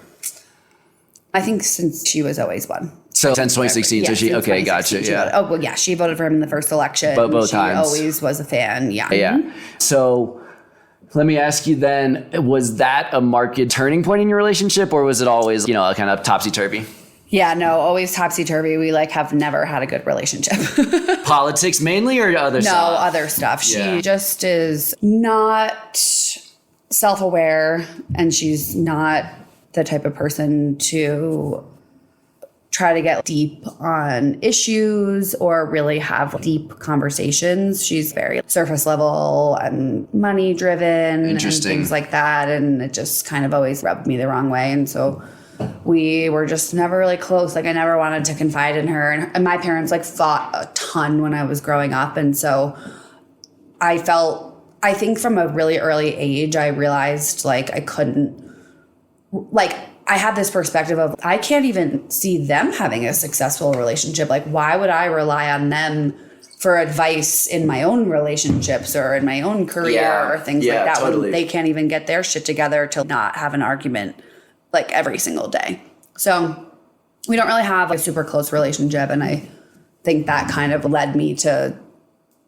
I think since she was always one. So since 2016, so she, okay, gotcha, yeah. She voted for him in the first election. Both times. She always was a fan, yeah. Yeah. So let me ask you then, was that a marked turning point in your relationship, or was it always, kind of topsy-turvy? Yeah, no, always topsy-turvy. We have never had a good relationship. Politics mainly, or other stuff? No, other stuff. She just is not self-aware, and she's not the type of person to try to get deep on issues or really have deep conversations. She's very surface level and money driven and things like that. And it just kind of always rubbed me the wrong way. And so we were just never really close. Like I never wanted to confide in her. And my parents like fought a ton when I was growing up. And so I think from a really early age, I realized like I couldn't, like I had this perspective of I can't even see them having a successful relationship. Like, why would I rely on them for advice in my own relationships or in my own career or things like that totally. when they can't even get their shit together to not have an argument like every single day. So we don't really have a super close relationship. And I think that kind of led me to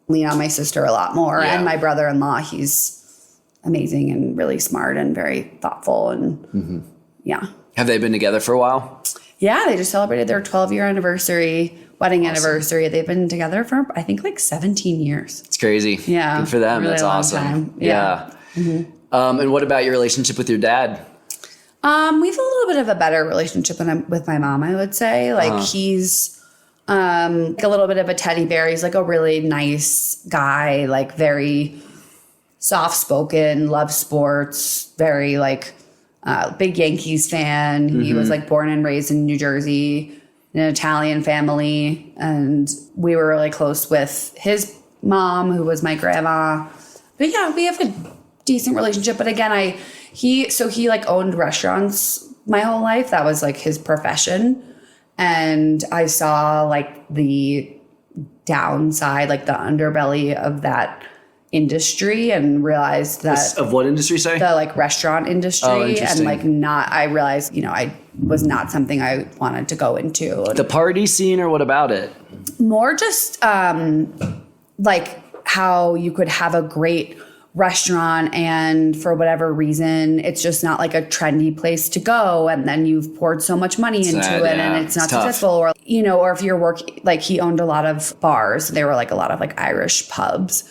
lean on my sister a lot more and my brother-in-law. He's amazing and really smart and very thoughtful and Have they been together for a while? Yeah, they just celebrated their 12-year wedding anniversary. They've been together for, I think, like 17 years. It's crazy. Yeah. Good for them. Really That's awesome. time. Yeah. And what about your relationship with your dad? We have a little bit of a better relationship with my mom, I would say. Like he's like a little bit of a teddy bear. He's like a really nice guy, like very soft-spoken, loves sports, very like big Yankees fan. He was like born and raised in New Jersey in an Italian family. And we were really close with his mom, who was my grandma. But yeah, we have a decent relationship. But again, he like owned restaurants my whole life. That was like his profession. And I saw like the downside, like the underbelly of that industry and realized that of what industry, sorry? The like restaurant industry. Oh, interesting. And like I realized, I was not something I wanted to go into. The party scene, or what about it? More just like how you could have a great restaurant and for whatever reason it's just not like a trendy place to go, and then you've poured so much money into it and it's not successful, or or if you're like he owned a lot of bars. There were like a lot of like Irish pubs.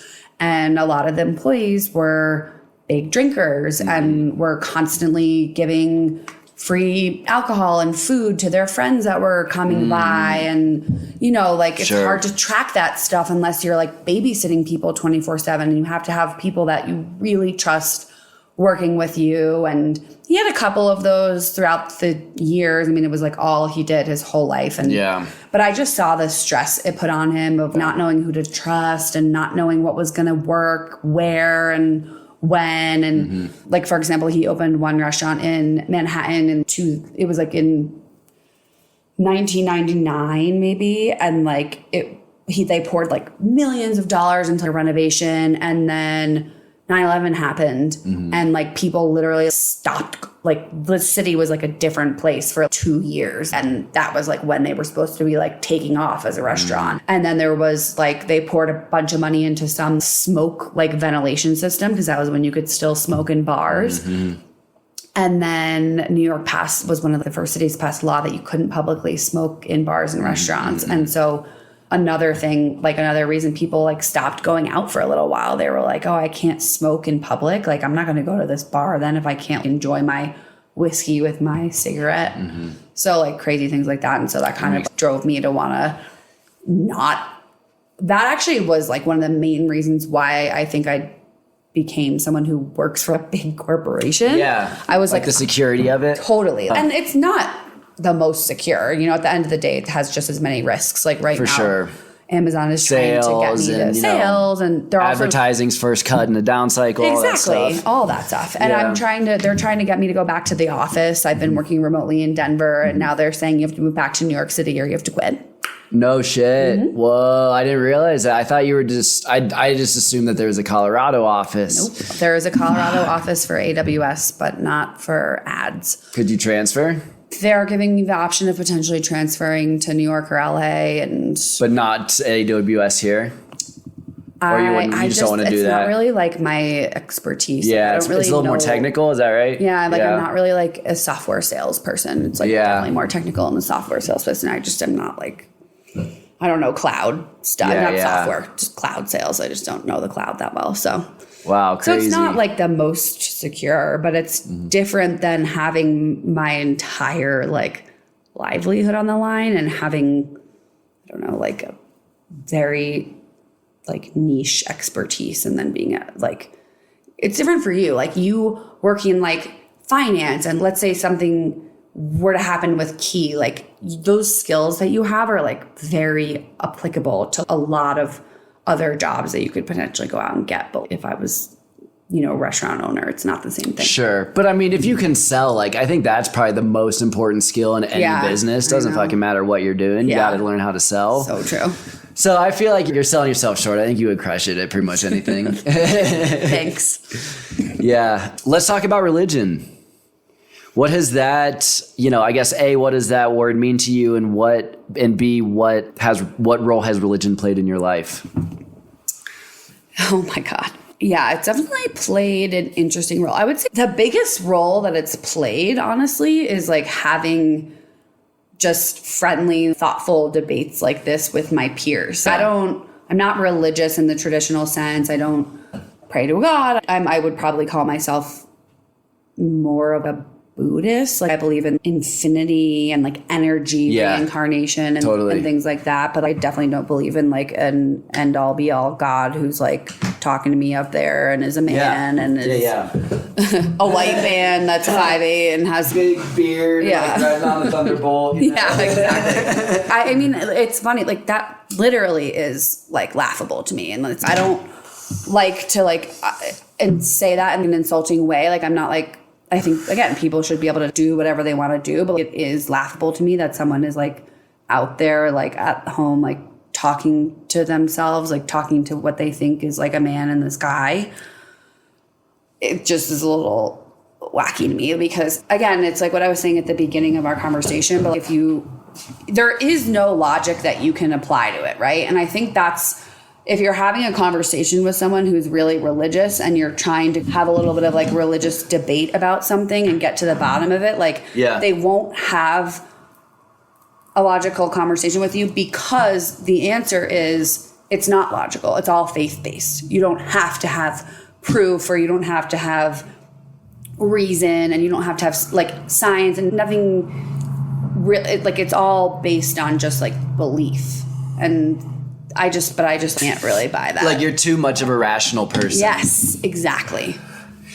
And a lot of the employees were big drinkers and were constantly giving free alcohol and food to their friends that were coming by. And, like it's hard to track that stuff unless you're like babysitting people 24/7. And you have to have people that you really trust working with you. And he had a couple of those throughout the years. I mean, it was like all he did his whole life. And but I just saw the stress it put on him of not knowing who to trust and not knowing what was going to work, where and when. And like, for example, he opened one restaurant in Manhattan it was like in 1999 maybe. And like they poured like millions of dollars into the renovation, and then 9/11 happened and like people literally stopped. Like the city was like a different place for 2 years. And that was like when they were supposed to be like taking off as a restaurant. And then there was like, they poured a bunch of money into some smoke like ventilation system, because that was when you could still smoke in bars. And then New York was one of the first cities to pass a law that you couldn't publicly smoke in bars and restaurants. And so another thing, like another reason people like stopped going out for a little while. They were like, oh, I can't smoke in public. Like I'm not going to go to this bar then if I can't enjoy my whiskey with my cigarette. So like crazy things like that. And so that kind of drove me to want to that actually was like one of the main reasons why I think I became someone who works for a big corporation. Yeah. I was like the security of it. Totally. And it's not the most secure. At the end of the day, it has just as many risks. Like right now, sure. Amazon is trying to get me to sales, and they're advertising's first cut in the down cycle. Exactly, all that stuff. And they're trying to get me to go back to the office. I've been working remotely in Denver, and now they're saying you have to move back to New York City or you have to quit. No shit. Whoa, I didn't realize that. I thought you were I just assumed that there was a Colorado office. Nope. There is a Colorado office for AWS, but not for ads. Could you transfer? They're giving me the option of potentially transferring to New York or LA, but not AWS here. Or you just don't want to do that. It's not really like my expertise. Yeah, it's a little more technical. Is that right? Yeah, I'm not really like a software salesperson. It's like definitely more technical in the software salesperson. I just am not like, I don't know cloud stuff, not software, just cloud sales. I just don't know the cloud that well. So Wow, crazy. So it's not like the most secure, but it's different than having my entire like livelihood on the line and having, I don't know, like a very like niche expertise, and then being like, it's different for you. Like you working like finance, and let's say something were to happen with Key, like those skills that you have are like very applicable to a lot of other jobs that you could potentially go out and get. But if I was, you know, a restaurant owner, it's not the same thing. Sure. But I mean, if you can sell, like, I think that's probably the most important skill in any business. Doesn't fucking matter what you're doing. You got to learn how to sell. So true. So I feel like you're selling yourself short. I think you would crush it at pretty much anything. Thanks. Yeah. Let's talk about religion. What has that, you know, I guess A, what does that word mean to you, and B, what role has religion played in your life? Oh my God. Yeah, it's definitely played an interesting role. I would say the biggest role that it's played, honestly, is like having just friendly, thoughtful debates like this with my peers. I'm not religious in the traditional sense. I don't pray to God. I would probably call myself more of a Buddhist. Like I believe in infinity and like energy, reincarnation and things like that. But I definitely don't believe in like an end all be all God who's like talking to me up there and is a man and is a white man that's 5'8" and has big beard and like driving on a Thunderbolt. You know? Yeah, exactly. I mean, it's funny. Like that literally is like laughable to me. And I don't like to like and say that in an insulting way. Like I'm not like, I think, again, people should be able to do whatever they want to do, but it is laughable to me that someone is like out there, like at home, like talking to themselves, like talking to what they think is like a man in the sky. It just is a little wacky to me because, again, it's like what I was saying at the beginning of our conversation, but there is no logic that you can apply to it, right? And I think that's, if you're having a conversation with someone who's really religious and you're trying to have a little bit of like religious debate about something and get to the bottom of it, like they won't have a logical conversation with you because the answer is it's not logical. It's all faith-based. You don't have to have proof, or you don't have to have reason, and you don't have to have like science, and nothing really, like it's all based on just like belief. And I just can't really buy that. Like you're too much of a rational person. Yes, exactly.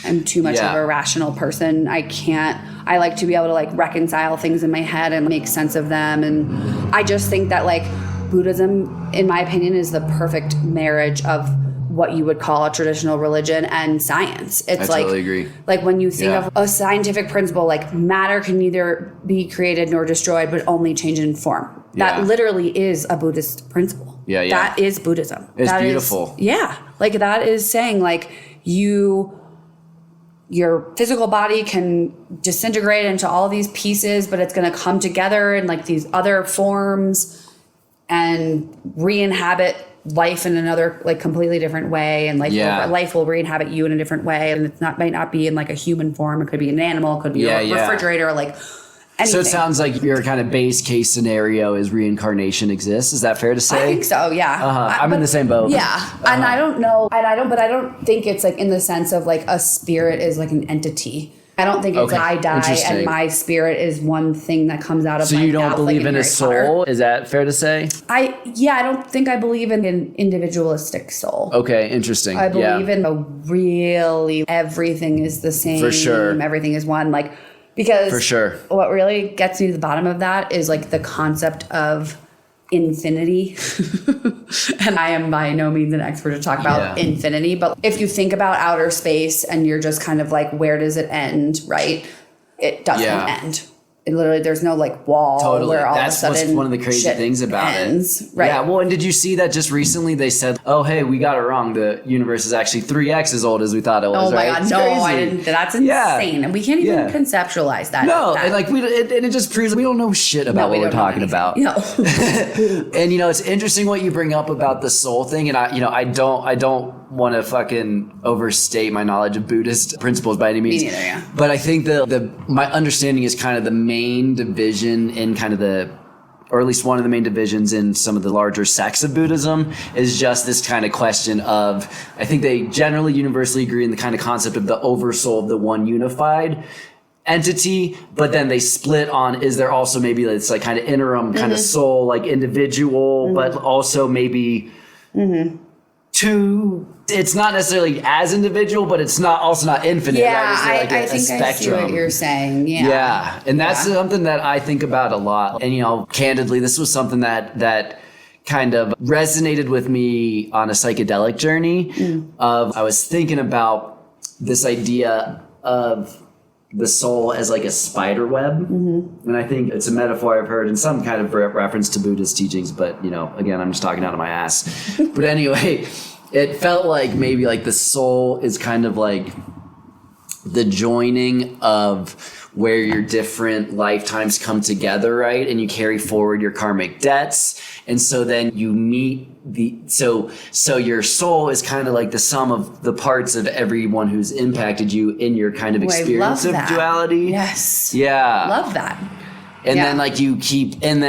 I'm too much of a rational person. I like to be able to like reconcile things in my head and make sense of them. And I just think that like Buddhism, in my opinion, is the perfect marriage of what you would call a traditional religion and science. It's I totally agree. Like when you think of a scientific principle, like matter can neither be created nor destroyed, but only change in form. That literally is a Buddhist principle. Yeah. That is Buddhism. It's beautiful. Like that is saying like your physical body can disintegrate into all these pieces, but it's going to come together in like these other forms and re-inhabit life in another like completely different way, and like life will re-inhabit you in a different way, and might not be in like a human form. It could be an animal, it could be a refrigerator, like anything. So it sounds like your kind of base case scenario is reincarnation exists. Is that fair to say? I think so. Yeah. I'm in the same boat. Yeah. And I don't know. But I don't think it's like in the sense of like a spirit is like an entity. I don't think it's I die and my spirit is one thing that comes out of my mouth. So you don't believe in a soul? Is that fair to say? I don't think I believe in an individualistic soul. Okay, interesting. I believe in a really everything is the same. For sure. Everything is one. Like, because for sure, what really gets me to the bottom of that is like the concept of infinity. And I am by no means an expert to talk about infinity, but if you think about outer space and you're just kind of like, where does it end, right? It doesn't end. It literally, there's no like wall where all of a sudden that's one of the crazy things about it. Right. Yeah. Well, and did you see that just recently they said, oh, hey, we got it wrong. The universe is actually 3x as old as we thought it was. Oh my God. No, I didn't. That's insane. And we can't even conceptualize that. No. And like it just proves we don't know shit about what we're talking about. No. And you know, it's interesting what you bring up about the soul thing. And I don't want to fucking overstate my knowledge of Buddhist principles by any means. Me neither, yeah. But I think my understanding is kind of the main division in kind of the or at least one of the main divisions in some of the larger sects of Buddhism, is just this kind of question of, I think they generally universally agree in the kind of concept of the oversoul, the one unified entity, but then they split on, is there also maybe this like kind of interim kind of soul, like individual, but also maybe two, it's not necessarily as individual, but it's not also not infinite. Yeah, right? I think I see what you're saying. Yeah. And that's something that I think about a lot. And, candidly, this was something that kind of resonated with me on a psychedelic journey I was thinking about this idea of the soul as like a spider web. And I think it's a metaphor I've heard in some kind of reference to Buddhist teachings, but, again, I'm just talking out of my ass. But anyway, it felt like maybe like the soul is kind of like the joining of where your different lifetimes come together, right? And you carry forward your karmic debts. And so then you meet so your soul is kind of like the sum of the parts of everyone who's impacted you in your kind of experience of duality. Yes. Yeah. Love that. And then you keep, and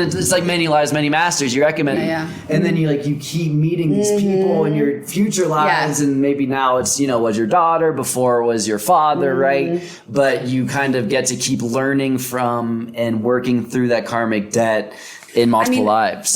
it's like many lives, many masters, you recommend it. Yeah. And then you keep meeting these people in your future lives, and maybe now it's, was your daughter, before it was your father, right? But you kind of get to keep learning from and working through that karmic debt in multiple lives.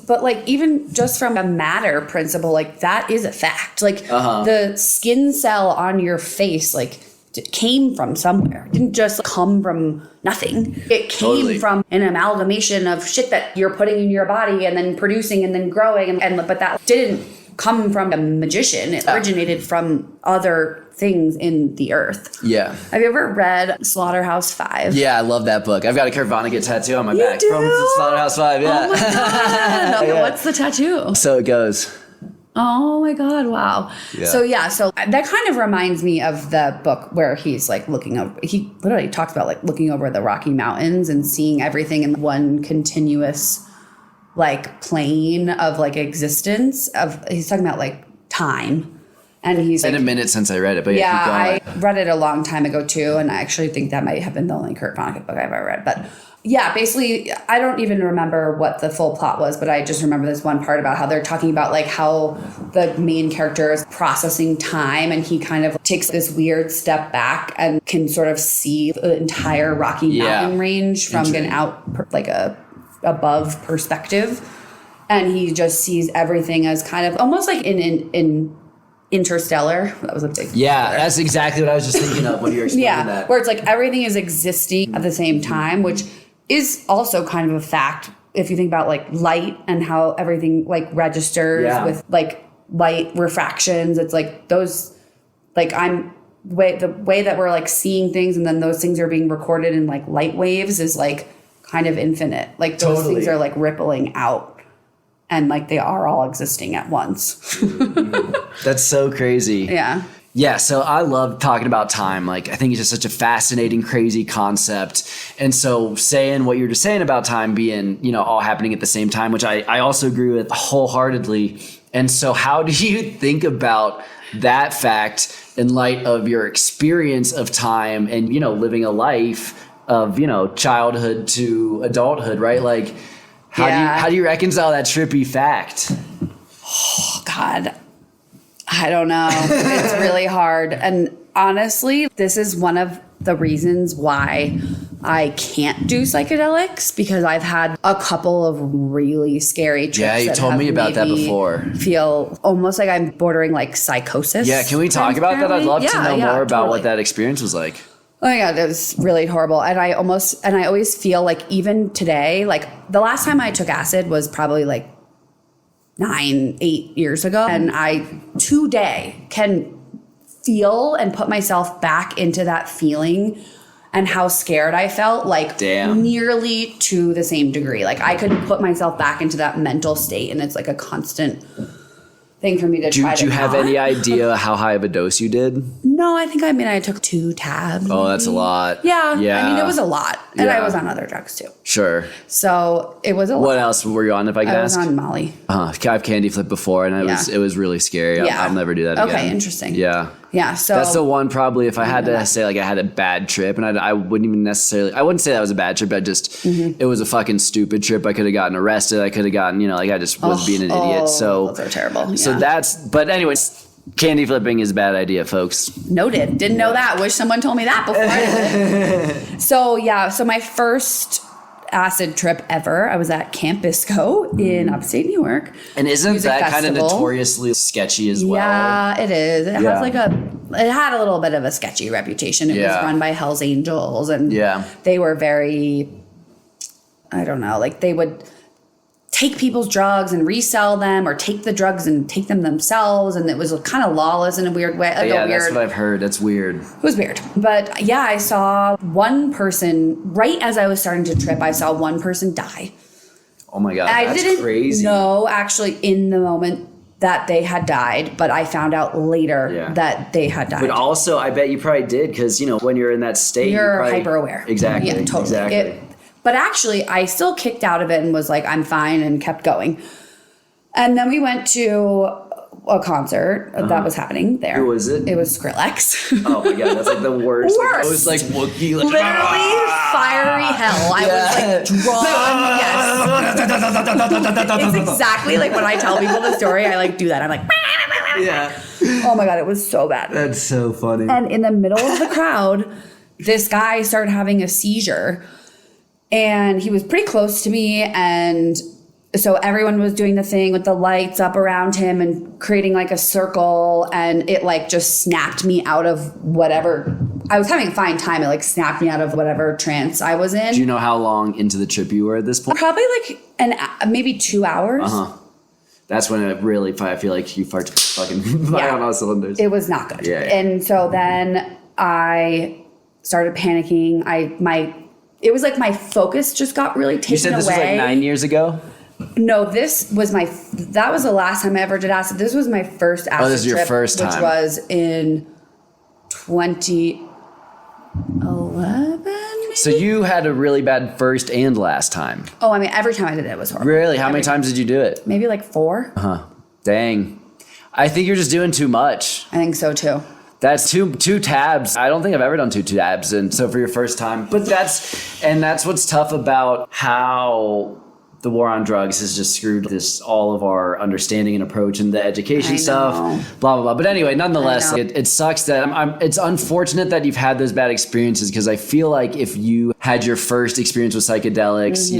But even just from a matter principle, that is a fact. The skin cell on your face, it came from somewhere. It didn't just come from nothing. It came from an amalgamation of shit that you're putting in your body and then producing and then growing. But that didn't come from a magician. It originated from other things in the earth. Yeah. Have you ever read Slaughterhouse-Five? Yeah, I love that book. I've got a Kurt Vonnegut tattoo on my back from Slaughterhouse-Five. Yeah. Oh my God. Okay, what's the tattoo? So it goes. Oh my God. Wow. Yeah. So that kind of reminds me of the book where he's looking over, he literally talks about looking over the Rocky Mountains and seeing everything in one continuous plane of existence he's talking about time. And he's it's been a minute since I read it, but I read it a long time ago too. And I actually think that might have been the only Kurt Vonnegut book I've ever read. But yeah, basically, I don't even remember what the full plot was, but I just remember this one part about how they're talking about how the main character is processing time, and he kind of takes this weird step back and can sort of see the entire Rocky Mountain range from an above perspective, and he just sees everything as kind of almost like in Interstellar. That was a big that's exactly what I was just thinking of when you were explaining that. Where it's everything is existing at the same time, which is also kind of a fact if you think about light and how everything registers with light refractions. It's those the way that we're seeing things, and then those things are being recorded in light waves is kind of infinite. Those things are rippling out, and they are all existing at once. That's so crazy. Yeah. Yeah, so I love talking about time. I think it's just such a fascinating, crazy concept. And so saying what you're just saying about time being, all happening at the same time, which I also agree with wholeheartedly. And so how do you think about that fact in light of your experience of time and, living a life of, childhood to adulthood, right? How do you reconcile that trippy fact? Oh, God. I don't know. It's really hard. And honestly, this is one of the reasons why I can't do psychedelics, because I've had a couple of really scary trips. Yeah, you told me about that before. Feel almost like I'm bordering psychosis. Yeah, can we talk about that? I'd love to know more about what that experience was like. Oh my God, it was really horrible. And I always feel even today, the last time I took acid was probably 8 years ago. And I today can feel and put myself back into that feeling and how scared I felt, nearly to the same degree. I could put myself back into that mental state, and it's a constant thing for me to try to. Do you have any idea how high of a dose you did? No, I took 2 tabs. Oh, that's a lot. Yeah. It was a lot. And I was on other drugs too. Sure. So it was a lot. What else were you on, if I could ask? I was on Molly. I've candy flipped before, and it was really scary. Yeah. I'll never do that again. Okay, interesting. Yeah. Yeah, so that's the one probably if I had to say like I had a bad trip, and I wouldn't even necessarily, I wouldn't say that was a bad trip. I just, it was a fucking stupid trip. I could have gotten arrested. I could have gotten, like I just was being an idiot. So those are terrible. So but anyways, candy flipping is a bad idea, folks. Noted. Didn't know that. Wish someone told me that before I did it. So my first acid trip ever, I was at Camp Bisco in upstate New York. And isn't that kind of notoriously sketchy as well? Yeah, it is. It has it had a little bit of a sketchy reputation. It was run by Hell's Angels, and they were very, I don't know, like they would take people's drugs and resell them, or take the drugs and take them themselves, and it was kind of lawless in a weird way. That's what I've heard. That's weird. It was weird. But yeah, I saw one person, right as I was starting to trip, I saw one person die. Oh my God, that's crazy. I didn't know actually in the moment that they had died, but I found out later that they had died. But also, I bet you probably did, because, when you're in that state, you're hyper aware. Exactly. Yeah, totally. Exactly. But actually, I still kicked out of it and was like, I'm fine, and kept going. And then we went to a concert that was happening there. Who was it? It was Skrillex. Oh my God, that's like the worst. Worst. It was like Wookiee. Like, literally fiery hell. I was like drawn. Yes. It's exactly like when I tell people the story, I like do that. I'm like, yeah. Oh my God, it was so bad. That's so funny. And in the middle of the crowd, this guy started having a seizure. And he was pretty close to me, and so everyone was doing the thing with the lights up around him and creating like a circle, and it like just snapped me out of whatever. I was having a fine time. It like snapped me out of whatever trance I was in. Do you know how long into the trip you were at this point? Probably like maybe 2 hours. That's when it really, I feel like you fart fucking fire on all cylinders. It was not good. Yeah. And so then I started panicking. It was like my focus just got really taken away. You said this was like 9 years ago? No, that was the last time I ever did acid. This was my first acid trip. Oh, this is your first time. Which was in 2011, maybe? So you had a really bad first and last time. Oh, I mean, every time I did it was horrible. Really? How many times did you do it? Maybe like 4. Dang. I think you're just doing too much. I think so too. That's two tabs. I don't think I've ever done 2 tabs. And so for your first time, but that's what's tough about how the war on drugs has just screwed all of our understanding and approach and the education stuff, blah, blah, blah. But anyway, nonetheless, it sucks that it's unfortunate that you've had those bad experiences, because I feel like if you had your first experience with psychedelics,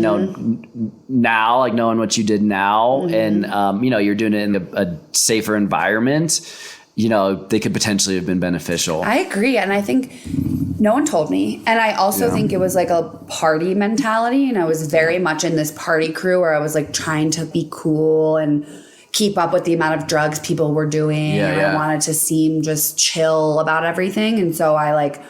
now, like knowing what you did now, and, you're doing it in a safer environment, they could potentially have been beneficial. I agree. And I think no one told me. And I also think it was like a party mentality. And I was very much in this party crew where I was like trying to be cool and keep up with the amount of drugs people were doing. I wanted to seem just chill about everything. And so I like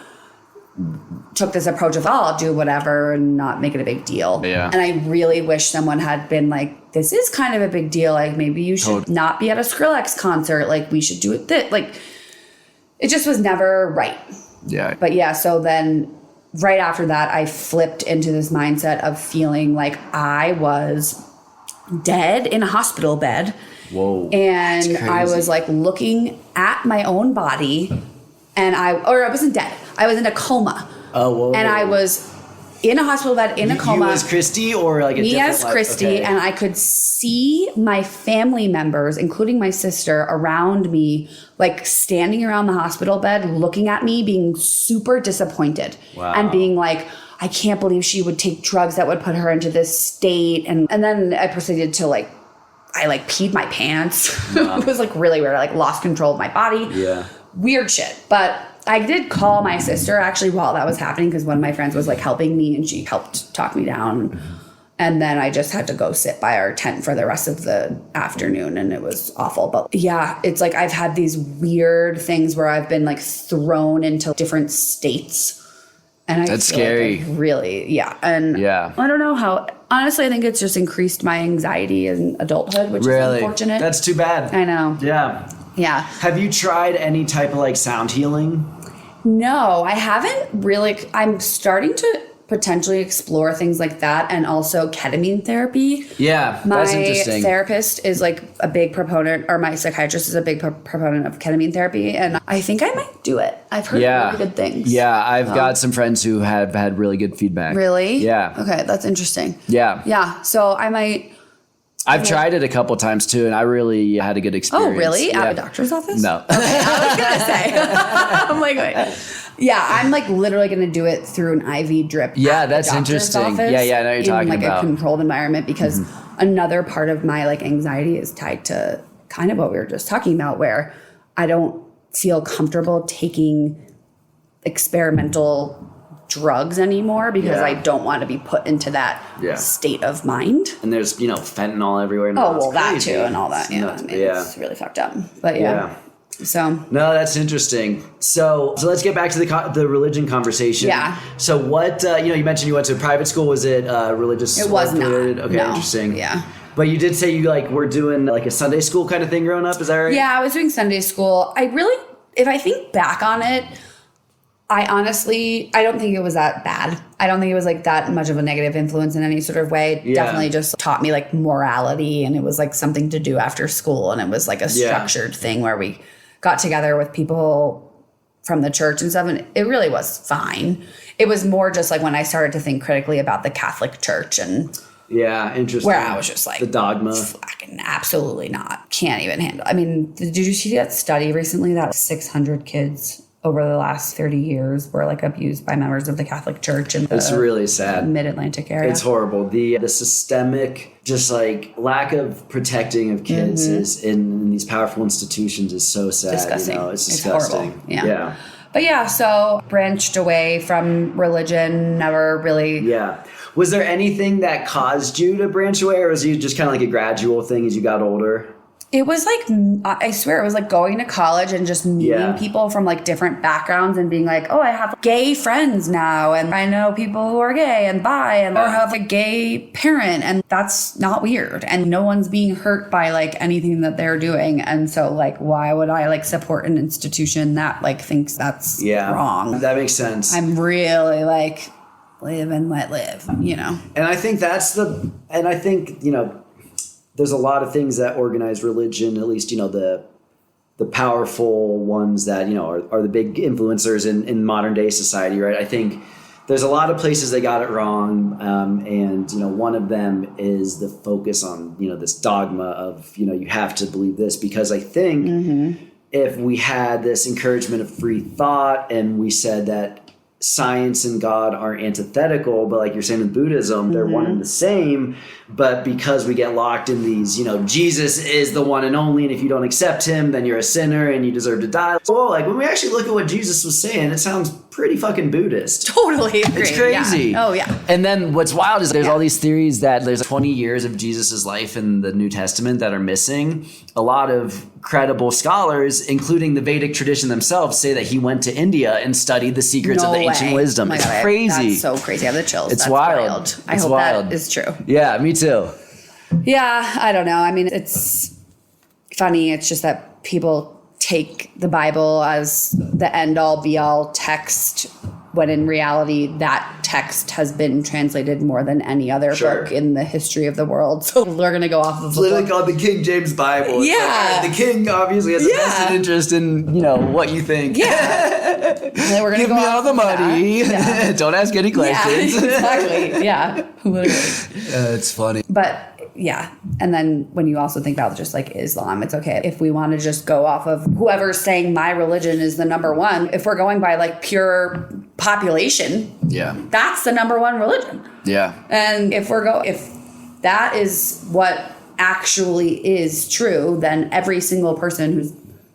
took this approach of, I'll do whatever and not make it a big deal. Yeah. And I really wish someone had been like, this is kind of a big deal. Like maybe you should not be at a Skrillex concert. Like we should do it. Like it just was never right. Yeah. But yeah, so then right after that, I flipped into this mindset of feeling like I was dead in a hospital bed. Whoa. And I was like looking at my own body, and I wasn't dead. I was in a coma. Oh, whoa. And I was in a hospital bed in a coma. You as Kristy, or like a me different as Kristy, okay. And I could see my family members, including my sister, around me, like standing around the hospital bed, looking at me, being super disappointed, and being like, I can't believe she would take drugs that would put her into this state. And then I proceeded to I peed my pants. It was like really weird. I like lost control of my body. Yeah. Weird shit. But I did call my sister actually while that was happening, because one of my friends was like helping me, and she helped talk me down. And then I just had to go sit by our tent for the rest of the afternoon, and it was awful. But yeah, it's like I've had these weird things where I've been like thrown into different states. And that's scary. Like really, yeah. And I don't know how, honestly, I think it's just increased my anxiety in adulthood, which is unfortunate. That's too bad. I know. Yeah. Yeah. Have you tried any type of like sound healing? No, I haven't really. I'm starting to potentially explore things like that, and also ketamine therapy. Yeah, that's interesting. My therapist is like a big proponent, or my psychiatrist is a big proponent of ketamine therapy, and I think I might do it. I've heard really good things. Yeah, I've got some friends who have had really good feedback. Really? Yeah. Okay, that's interesting. Yeah. Yeah, so I might... I've tried it a couple times too, and I really had a good experience. Oh, really? Yeah. At a doctor's office? No. Okay, I was going to say. I'm like, wait. Yeah, I'm like literally going to do it through an IV drip. Yeah, that's interesting. Office, Yeah, I know what you're talking in like about. a controlled environment, because another part of my like anxiety is tied to kind of what we were just talking about, where I don't feel comfortable taking experimental drugs anymore because I don't want to be put into that state of mind. And there's, fentanyl everywhere now. Oh, well, that too and all that. It's It's really fucked up. But so. No, that's interesting. So let's get back to the religion conversation. Yeah. So what, you mentioned you went to a private school. Was it religious? It was not. Okay, No. Interesting. Yeah. But you did say you were doing like a Sunday school kind of thing growing up. Is that right? Yeah, I was doing Sunday school. If I think back on it, I don't think it was that bad. I don't think it was like that much of a negative influence in any sort of way. It definitely just taught me like morality, and it was like something to do after school, and it was like a structured thing where we got together with people from the church and stuff, and it really was fine. It was more just like when I started to think critically about the Catholic Church, and interesting. where I was just like, the dogma. Fucking absolutely not. Can't even handle. I mean, did you see that study recently that 600 kids over the last 30 years were like abused by members of the Catholic Church in It's really sad. Mid-Atlantic area? It's horrible. The systemic just like lack of protecting of kids is in these powerful institutions is so sad. Disgusting. It's disgusting. Horrible. Yeah. But so branched away from religion, never really. Yeah. Was there anything that caused you to branch away, or was you just kind of like a gradual thing as you got older? It was like, I swear, it was like going to college and just meeting people from like different backgrounds and being like, oh, I have gay friends now, and I know people who are gay and bi, and or have a gay parent, and that's not weird, and no one's being hurt by like anything that they're doing, and so like, why would I like support an institution that like thinks that's wrong? That makes sense. I'm really like, live and let live, And I think there's a lot of things that organize religion, at least, the powerful ones that, are the big influencers in modern day society, right? I think there's a lot of places they got it wrong. And, one of them is the focus on, this dogma of, you have to believe this, because I think if we had this encouragement of free thought and we said that science and God are antithetical, but like you're saying in Buddhism, they're one and the same. But because we get locked in these, Jesus is the one and only, and if you don't accept him, then you're a sinner and you deserve to die. So like when we actually look at what Jesus was saying, it sounds pretty fucking Buddhist. Totally agree. It's crazy. Yeah. Oh yeah. And then what's wild is there's all these theories that there's 20 years of Jesus's life in the New Testament that are missing. A lot of credible scholars, including the Vedic tradition themselves, say that he went to India and studied the secrets of the ancient wisdom. It's crazy. That's so crazy. I have the chills. It's That's wild. I hope that is true. Yeah, me too. Yeah, I don't know. I mean, it's funny. It's just that people take the Bible as the end-all, be-all text, when in reality that text has been translated more than any other book in the history of the world. So we're going to go off of it's literally called the King James Bible. Yeah. The king obviously has a vested interest in, what you think. Yeah. We're gonna Give me all the money. Yeah. Don't ask any questions. Yeah, exactly. Yeah. Literally. It's funny. But yeah. And then when you also think about just like Islam, it's okay if we want to just go off of whoever's saying my religion is the number one. If we're going by like pure population, that's the number one religion. Yeah. And if that is what actually is true, then every single person who's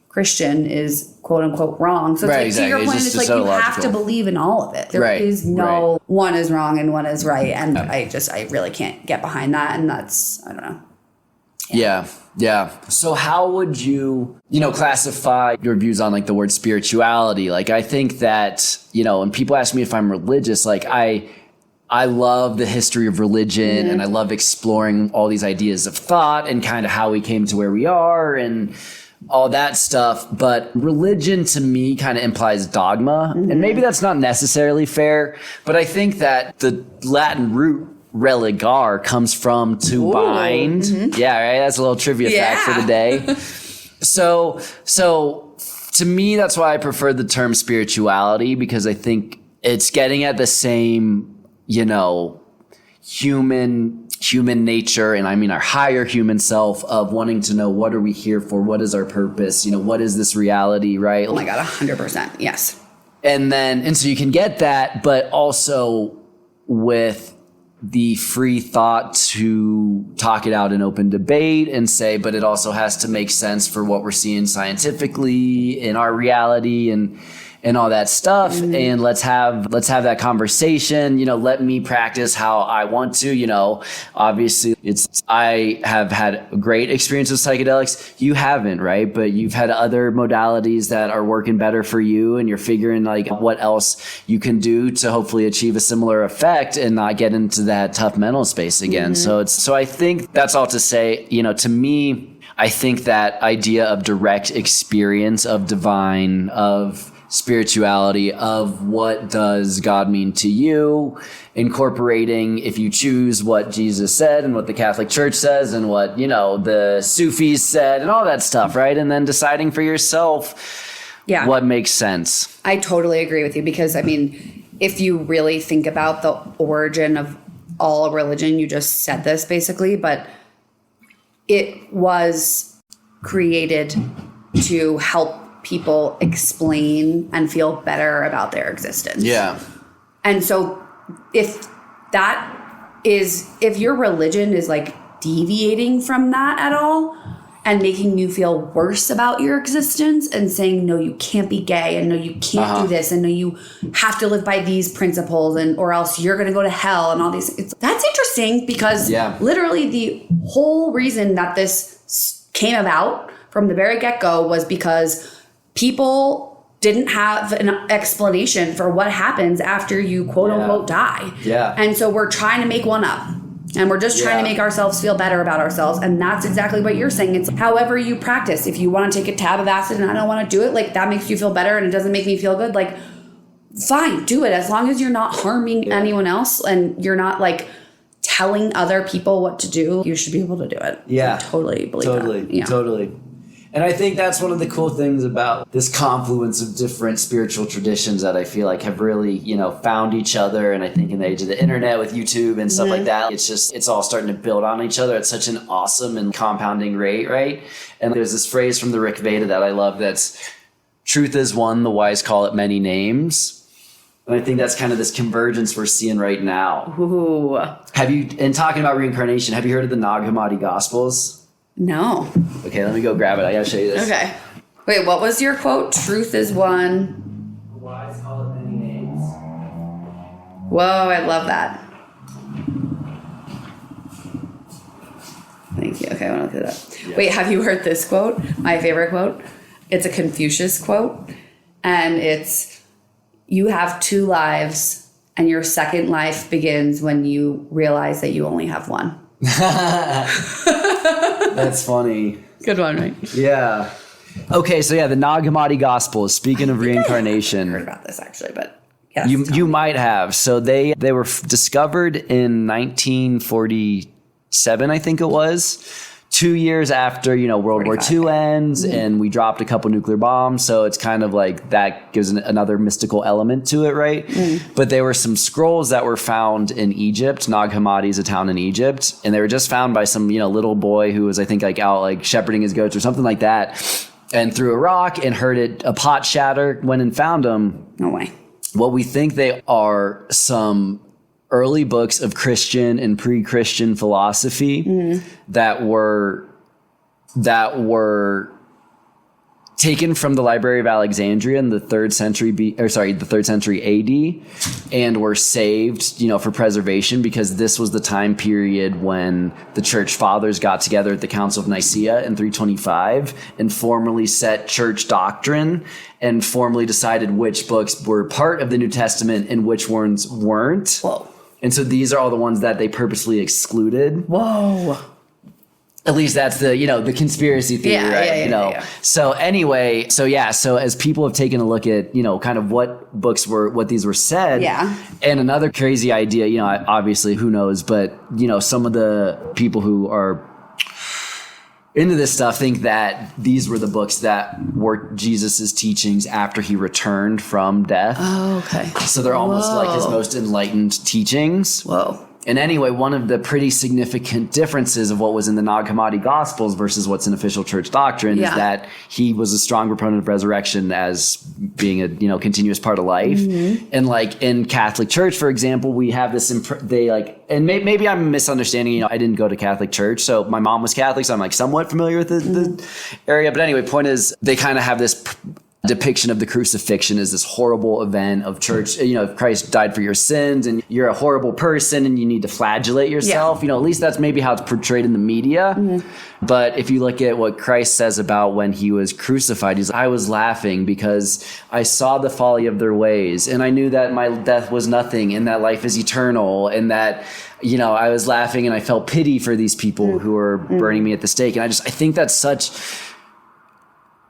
Christian is quote unquote wrong. So it's like, to your point, it's like you have to believe in all of it. There is no one is wrong and one is right. And I really can't get behind that. And that's, I don't know. Yeah. So how would you, classify your views on like the word spirituality? Like, I think that, when people ask me if I'm religious, like I love the history of religion and I love exploring all these ideas of thought and kind of how we came to where we are. all that stuff. But religion to me kind of implies dogma. And maybe that's not necessarily fair, but I think that the Latin root religare comes from to bind. Yeah, right. That's a little trivia fact for the day. So to me, that's why I prefer the term spirituality, because I think it's getting at the same, human nature, and I mean our higher human self, of wanting to know, what are we here for? What is our purpose? What is this reality, right? Oh my God, 100%. Yes. And so you can get that, but also with the free thought to talk it out in open debate and say, but it also has to make sense for what we're seeing scientifically in our reality and all that stuff. And let's have that conversation. Let me practice how I want to. Obviously I have had a great experience with psychedelics. You haven't, right? But you've had other modalities that are working better for you, and you're figuring what else you can do to hopefully achieve a similar effect and not get into that tough mental space again. So I think that's all to say, to me, I think that idea of direct experience of divine, of spirituality, of what does God mean to you, incorporating, if you choose, what Jesus said and what the Catholic Church says and what, the Sufis said and all that stuff, right? And then deciding for yourself what makes sense. I totally agree with you, because, if you really think about the origin of all religion, you just said this basically, but it was created to help people explain and feel better about their existence. Yeah. And so if your religion is deviating from that at all and making you feel worse about your existence and saying, no, you can't be gay, and no, you can't do this, and no, you have to live by these principles, and or else you're going to go to hell and all these, that's interesting, because literally the whole reason that this came about from the very get-go was because people didn't have an explanation for what happens after you quote unquote die. Yeah. And so we're trying to make one up, and we're just trying to make ourselves feel better about ourselves. And that's exactly what you're saying. It's however you practice. If you want to take a tab of acid and I don't want to do it, that makes you feel better and it doesn't make me feel good, fine, do it. As long as you're not harming anyone else and you're not telling other people what to do, you should be able to do it. Yeah. I totally believe that. Yeah. Totally. And I think that's one of the cool things about this confluence of different spiritual traditions that I feel have really, found each other. And I think in the age of the internet with YouTube and stuff like that, it's all starting to build on each other at such an awesome and compounding rate, right? And there's this phrase from the Rig Veda that I love that's, truth is one, the wise call it many names. And I think that's kind of this convergence we're seeing right now. Ooh. And talking about reincarnation, have you heard of the Nag Hammadi Gospels? No. Okay, let me go grab it. I gotta show you this. Okay. Wait, what was your quote? Truth is one. The wise call it many names. Whoa, I love that. Thank you. Okay, I want to look it up. Yeah. Wait, have you heard this quote? My favorite quote. It's a Confucius quote. And it's, you have 2 lives, and your second life begins when you realize that you only have one. That's funny. Good one, right? Yeah. Okay, so the Nag Hammadi Gospels, speaking of reincarnation. I heard about this actually, but yes. You might have. So they were discovered in 1947, I think it was. 2 years after, World War II ends, and we dropped a couple nuclear bombs. So it's kind of that gives another mystical element to it, right? But there were some scrolls that were found in Egypt. Nag Hammadi is a town in Egypt. And they were just found by some, little boy who was, I think, out shepherding his goats or something like that. And threw a rock and heard a pot shatter. Went and found them. No way. What we think they are some early books of Christian and pre-Christian philosophy that were taken from the Library of Alexandria in the 3rd century AD, and were saved, for preservation, because this was the time period when the church fathers got together at the Council of Nicaea in 325 and formally set church doctrine and formally decided which books were part of the New Testament and which ones weren't. Whoa. And so these are all the ones that they purposely excluded. Whoa. At least that's the, the conspiracy theory, right? Yeah. So anyway, so as people have taken a look at, kind of what these were said. Yeah. And another crazy idea, obviously who knows, but, some of the people who are into this stuff think that these were the books that were Jesus's teachings after he returned from death. Oh, okay. So they're almost like his most enlightened teachings. Whoa. And anyway, one of the pretty significant differences of what was in the Nag Hammadi Gospels versus what's in official church doctrine is that he was a strong proponent of resurrection as being a continuous part of life. Mm-hmm. And like in Catholic Church, for example, we have this and maybe I'm misunderstanding. I didn't go to Catholic church, so my mom was Catholic, so I'm like somewhat familiar with the area. But anyway, point is they kind of have this depiction of the crucifixion as this horrible event of church. If Christ died for your sins and you're a horrible person and you need to flagellate yourself, at least that's maybe how it's portrayed in the media. Mm-hmm. But if you look at what Christ says about when he was crucified, he's like, I was laughing because I saw the folly of their ways and I knew that my death was nothing and that life is eternal and that, I was laughing and I felt pity for these people who were burning me at the stake. And I think that's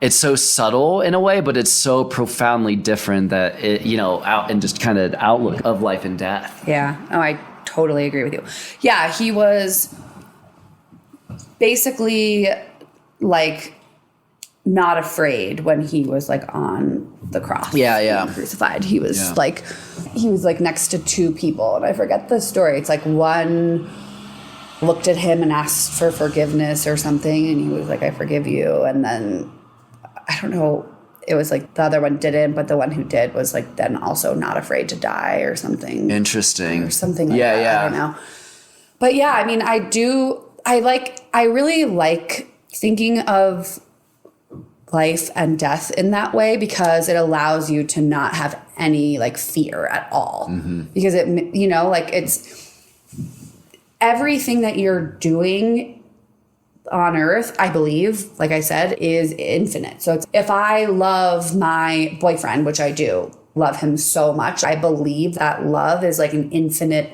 it's so subtle in a way, but it's so profoundly different that it, out and just kind of outlook of life and death. Yeah. Oh, I totally agree with you. Yeah. He was basically like not afraid when he was like on the cross. Yeah. Crucified. He was like next to two people and I forget the story. It's like one looked at him and asked for forgiveness or something. And he was like, I forgive you. And then I don't know, it was like the other one didn't, but the one who did was like then also not afraid to die or something. Interesting. Or something like that. Yeah. I don't know. But yeah, I mean, I really like thinking of life and death in that way because it allows you to not have any like fear at all. Mm-hmm. Because it, it's everything that you're doing on earth, I believe, like I said, is infinite. So if I love my boyfriend, which I do love him so much, I believe that love is like an infinite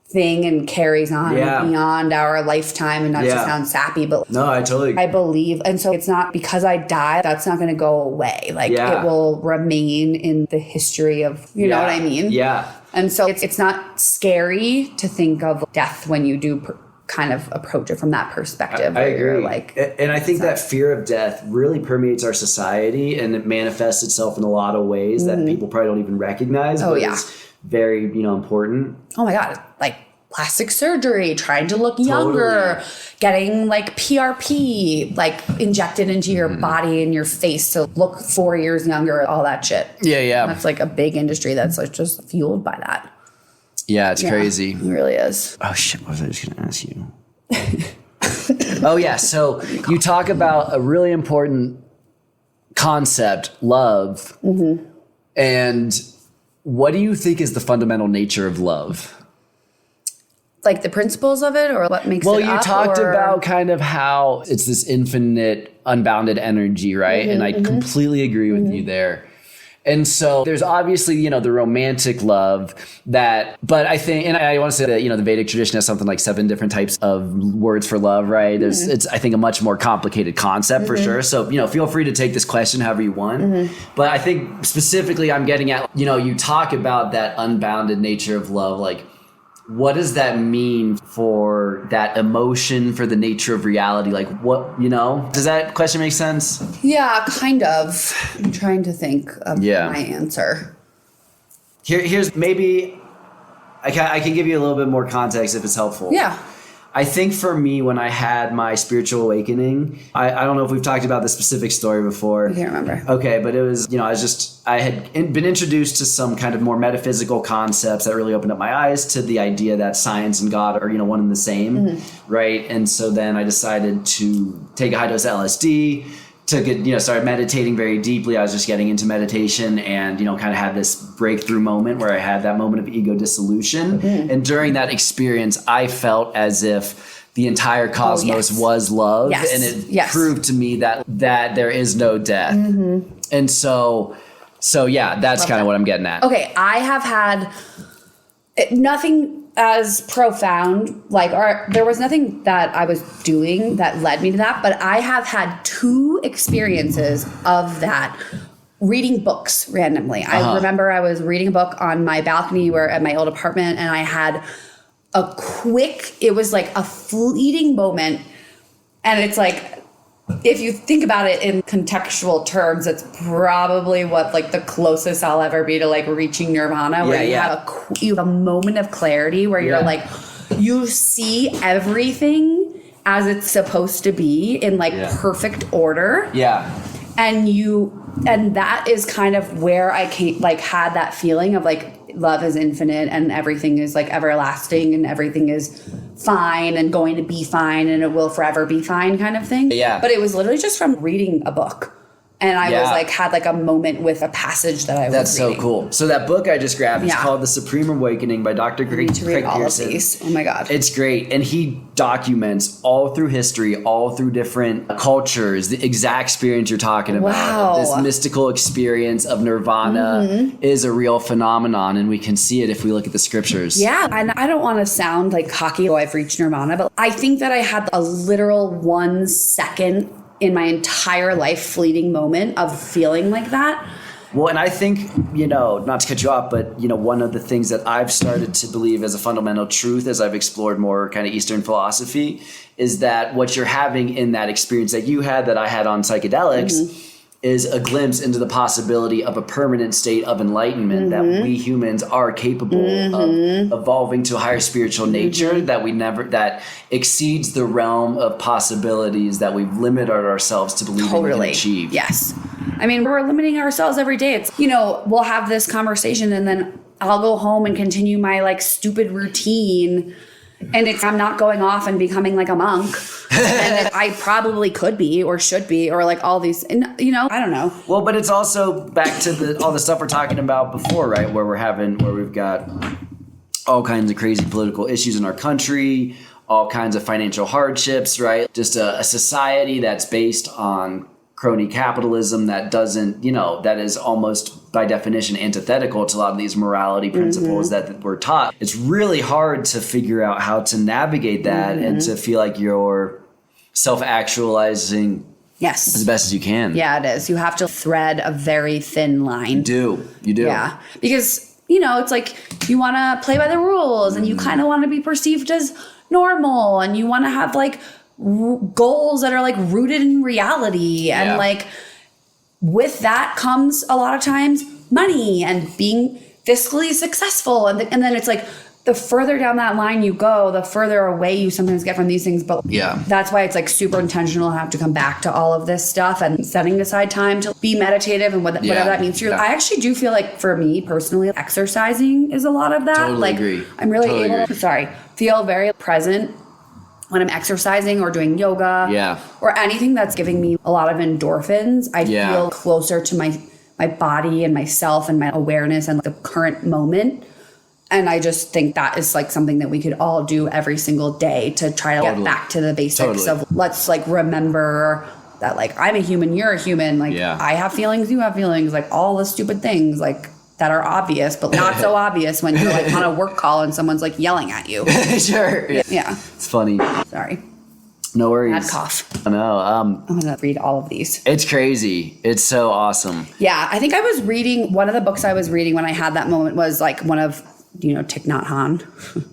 thing and carries on beyond our lifetime. And not to sound sappy, but no, I believe. And so it's not because I die, that's not going to go away. Like it will remain in the history of, you know what I mean? Yeah. And so it's not scary to think of death when you do kind of approach it from that perspective. I agree. And I think that fear of death really permeates our society and it manifests itself in a lot of ways that people probably don't even recognize. But it's very, important. Oh my God. Like plastic surgery, trying to look younger, getting like PRP, like injected into your body and your face to look 4 years younger, all that shit. Yeah. That's like a big industry that's like just fueled by that. Yeah, it's crazy. It really is. Oh, shit. What was I just going to ask you? Oh, yeah. So you talk about a really important concept, love. Mm-hmm. And what do you think is the fundamental nature of love? Like the principles of it or what makes it up? Well, you talked about kind of how it's this infinite, unbounded energy, right? And I completely agree with you there. And so there's obviously, the romantic love but I think, and I want to say that, the Vedic tradition has something like 7 different types of words for love, right? It's, I think, a much more complicated concept for sure. So, feel free to take this question however you want. But I think specifically I'm getting at, you talk about that unbounded nature of love, like, what does that mean for that emotion, for the nature of reality? Like what, does that question make sense? Yeah, kind of. I'm trying to think of my answer. Here's maybe I can give you a little bit more context if it's helpful. Yeah. I think for me, when I had my spiritual awakening, I don't know if we've talked about the specific story before. I can't remember. Okay, but it was, I had been introduced to some kind of more metaphysical concepts that really opened up my eyes to the idea that science and God are, one and the same, right? And so then I decided to take a high dose of LSD, started meditating very deeply. I was just getting into meditation and, kind of had this breakthrough moment where I had that moment of ego dissolution. And during that experience, I felt as if the entire cosmos was love. And it proved to me that there is no death. And so yeah, that's kind of what I'm getting at. Okay. I have had nothing as profound, there was nothing that I was doing that led me to that, but I have had 2 experiences of that reading books randomly. I remember I was reading a book on my balcony at my old apartment, and I had it was like a fleeting moment. And it's like, if you think about it in contextual terms, it's probably what like the closest I'll ever be to like reaching nirvana, where you have a moment of clarity where you're like, you see everything as it's supposed to be in like perfect order. Yeah. And that is kind of where I had that feeling of like, love is infinite and everything is like everlasting and everything is fine and going to be fine and it will forever be fine kind of thing. Yeah. But it was literally just from reading a book. And I was like, had like a moment with a passage that I was reading. That's so cool. So that book I just grabbed is called The Supreme Awakening by Dr. Craig Pearson. Oh my God. It's great. And he documents all through history, all through different cultures, the exact experience you're talking about. Wow. This mystical experience of nirvana is a real phenomenon, and we can see it if we look at the scriptures. Yeah. And I don't want to sound like cocky, I've reached nirvana, but I think that I had a literal 1 second in my entire life fleeting moment of feeling like that. Well, and I think, not to cut you off, but, one of the things that I've started to believe as a fundamental truth as I've explored more kind of Eastern philosophy is that what you're having in that experience that you had, that I had on psychedelics, is a glimpse into the possibility of a permanent state of enlightenment that we humans are capable of evolving to a higher spiritual nature that exceeds the realm of possibilities that we've limited ourselves to believe we can achieve. Yes. I mean, we're limiting ourselves every day. It's, we'll have this conversation and then I'll go home and continue my like stupid routine. And I'm not going off and becoming like a monk. And I probably could be or should be, or like all these, I don't know. Well, but it's also back to all the stuff we're talking about before, right? Where we've got all kinds of crazy political issues in our country, all kinds of financial hardships, right? Just a society that's based on crony capitalism that doesn't, that is almost by definition antithetical to a lot of these morality principles that we're taught. It's really hard to figure out how to navigate that and to feel like you're self-actualizing as best as you can. Yeah, it is. You have to thread a very thin line. You do. Yeah. Because, it's like you want to play by the rules and you kind of want to be perceived as normal and you want to have like goals that are like rooted in reality. And like with that comes a lot of times money and being fiscally successful. And then it's like the further down that line you go, the further away you sometimes get from these things. But that's why it's like super intentional to have to come back to all of this stuff and setting aside time to be meditative and whatever that means to you. I actually do feel like for me personally, exercising is a lot of that. Totally agree. I'm really able to, feel very present when I'm exercising or doing yoga or anything that's giving me a lot of endorphins. I feel closer to my body and myself and my awareness and the current moment. And I just think that is like something that we could all do every single day to try to get back to the basics of let's like remember that like I'm a human, you're a human. Like I have feelings, you have feelings, like all the stupid things like that are obvious, but not so obvious when you're like on a work call and someone's like yelling at you. Sure. Yeah. It's funny. Sorry. No worries. Bad cough. I know. I'm going to read all of these. It's crazy. It's so awesome. Yeah. I think I was reading, one of the books I was reading when I had that moment was like one of, Thich Nhat Hanh.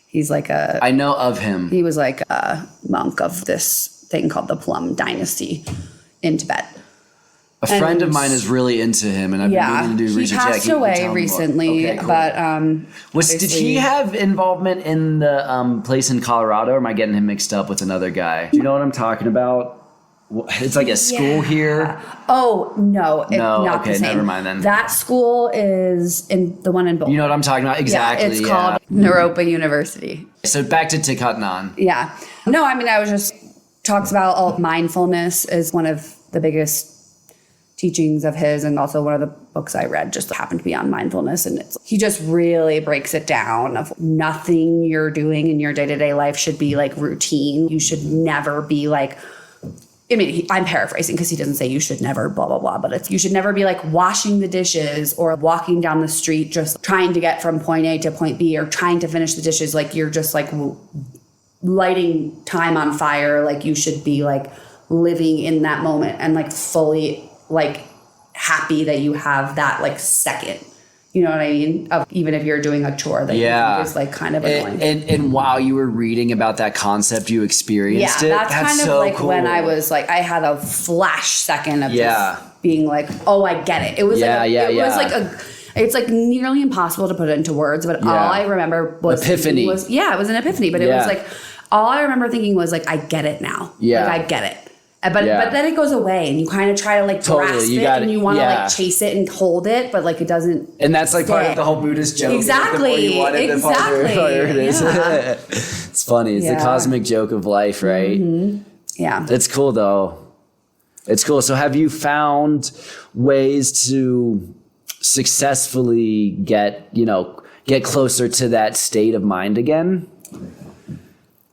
He's like I know of him. He was like a monk of this thing called the Plum Dynasty in Tibet. A friend of mine is really into him, and I've been meaning to do research. He passed away recently, cool. But did he have involvement in the place in Colorado, or am I getting him mixed up with another guy? Do you know what I'm talking about? It's like a school here. Oh no, not the same. Never mind then. That school is in the one in Boulder. You know what I'm talking about? Exactly. Yeah, it's called Naropa University. So back to Thich Nhat Hanh. Yeah. No, I mean I was just talks about mindfulness is one of the biggest teachings of his, and also one of the books I read just happened to be on mindfulness, and he just really breaks it down of nothing you're doing in your day-to-day life should be like routine. You should never be like I mean, I'm paraphrasing because he doesn't say you should never blah, blah, blah, but it's you should never be like washing the dishes or walking down the street just trying to get from point A to point B or trying to finish the dishes. Like you're just like lighting time on fire. Like you should be like living in that moment and like fully like happy that you have that like second. You know what I mean? Even if you're doing a chore that you think is like kind of annoying. And while you were reading about that concept, you experienced it. That's kind of so like cool. when I was like, I had a flash second of just being like, oh, I get it. It was was like it's like nearly impossible to put it into words, but all I remember was epiphany. It was an epiphany, but it was like, all I remember thinking was like, I get it now. Yeah. Like I get it. But then it goes away and you kind of try to like grasp it and you want to like chase it and hold it, but like it doesn't. And that's like part of the whole Buddhist joke. Exactly. The more you want it, the farther it is. Yeah. It's funny. It's the cosmic joke of life, right? Mm-hmm. Yeah. It's cool though. It's cool. So have you found ways to successfully get closer to that state of mind again?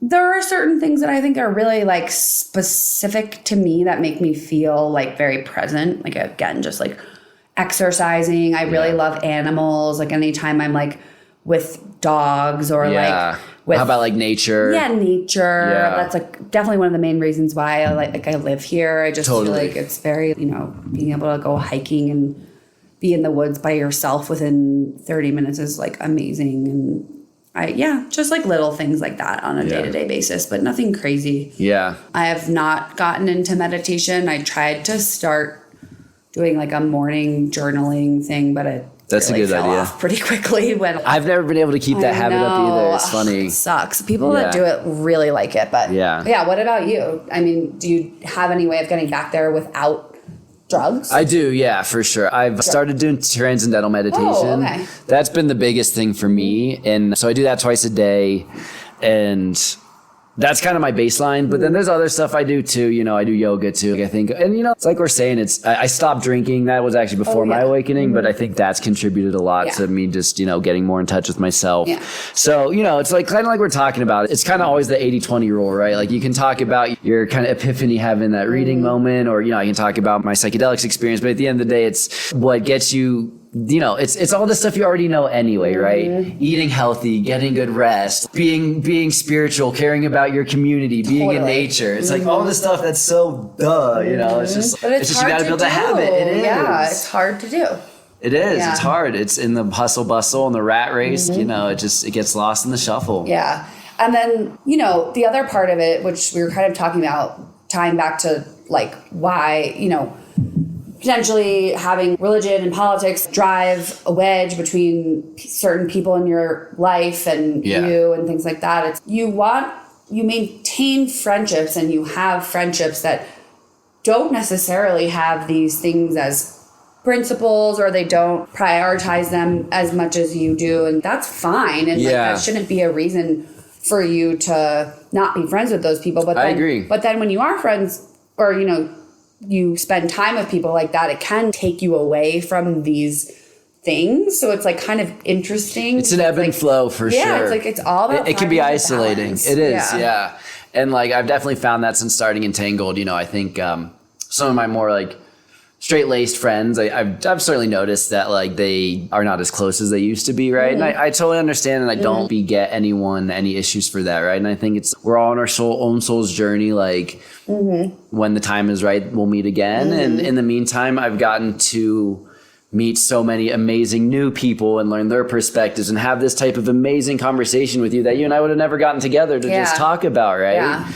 There are certain things that I think are really like specific to me that make me feel like very present. Like again, just like exercising. I really love animals. Like anytime I'm like with dogs or like with, how about like nature? Yeah, nature. Yeah. That's like definitely one of the main reasons why I I live here. I just feel like it's very, being able to go hiking and be in the woods by yourself within 30 minutes is like amazing. And just like little things like that on a day-to-day basis, but nothing crazy. Yeah. I have not gotten into meditation. I tried to start doing like a morning journaling thing, but that's really a good idea. Off pretty quickly when I've never been able to keep that habit up either. It's funny. It sucks. People that do it really like it, but yeah. What about you? I mean, do you have any way of getting back there without drugs? I do, yeah, for sure. I've started doing transcendental meditation. Oh, okay. That's been the biggest thing for me. And so I do that twice a day. And that's kind of my baseline. But then there's other stuff I do too. I do yoga too. I think, and it's like we're saying, I stopped drinking. That was actually before my awakening, but I think that's contributed a lot to me just, getting more in touch with myself. Yeah. So, it's like kind of like we're talking about. It's kind of always the 80-20 rule, right? Like you can talk about your kind of epiphany having that reading moment, or, I can talk about my psychedelics experience, but at the end of the day, it's what gets you, it's all the stuff you already know anyway, right? Eating healthy, getting good rest, being spiritual, caring about your community, being in nature. It's like all the stuff that's so it's just, but it's just you gotta build a habit. It is. Yeah, it's hard to do. It is. Yeah. It's hard. It's in the hustle bustle and the rat race. It gets lost in the shuffle. Yeah. And then, the other part of it, which we were kind of talking about, tying back to like why, potentially having religion and politics drive a wedge between certain people in your life and you and things like that. It's you maintain friendships and you have friendships that don't necessarily have these things as principles, or they don't prioritize them as much as you do. And that's fine. And that shouldn't be a reason for you to not be friends with those people. But then, I agree. But then when you are friends or, you spend time with people like that, it can take you away from these things. So it's like kind of interesting. It's an ebb and flow for sure. Yeah, it's like it's all about it can be isolating. Balance. It is, yeah. And like I've definitely found that since starting Entangled. I think some of my more like straight-laced friends, I've certainly noticed that like they are not as close as they used to be, right? Mm-hmm. And I totally understand, and I don't beget anyone any issues for that, right? And I think we're all on our own soul's journey. Like when the time is right, we'll meet again. And in the meantime, I've gotten to meet so many amazing new people and learn their perspectives and have this type of amazing conversation with you that you and I would have never gotten together to just talk about, right? Yeah,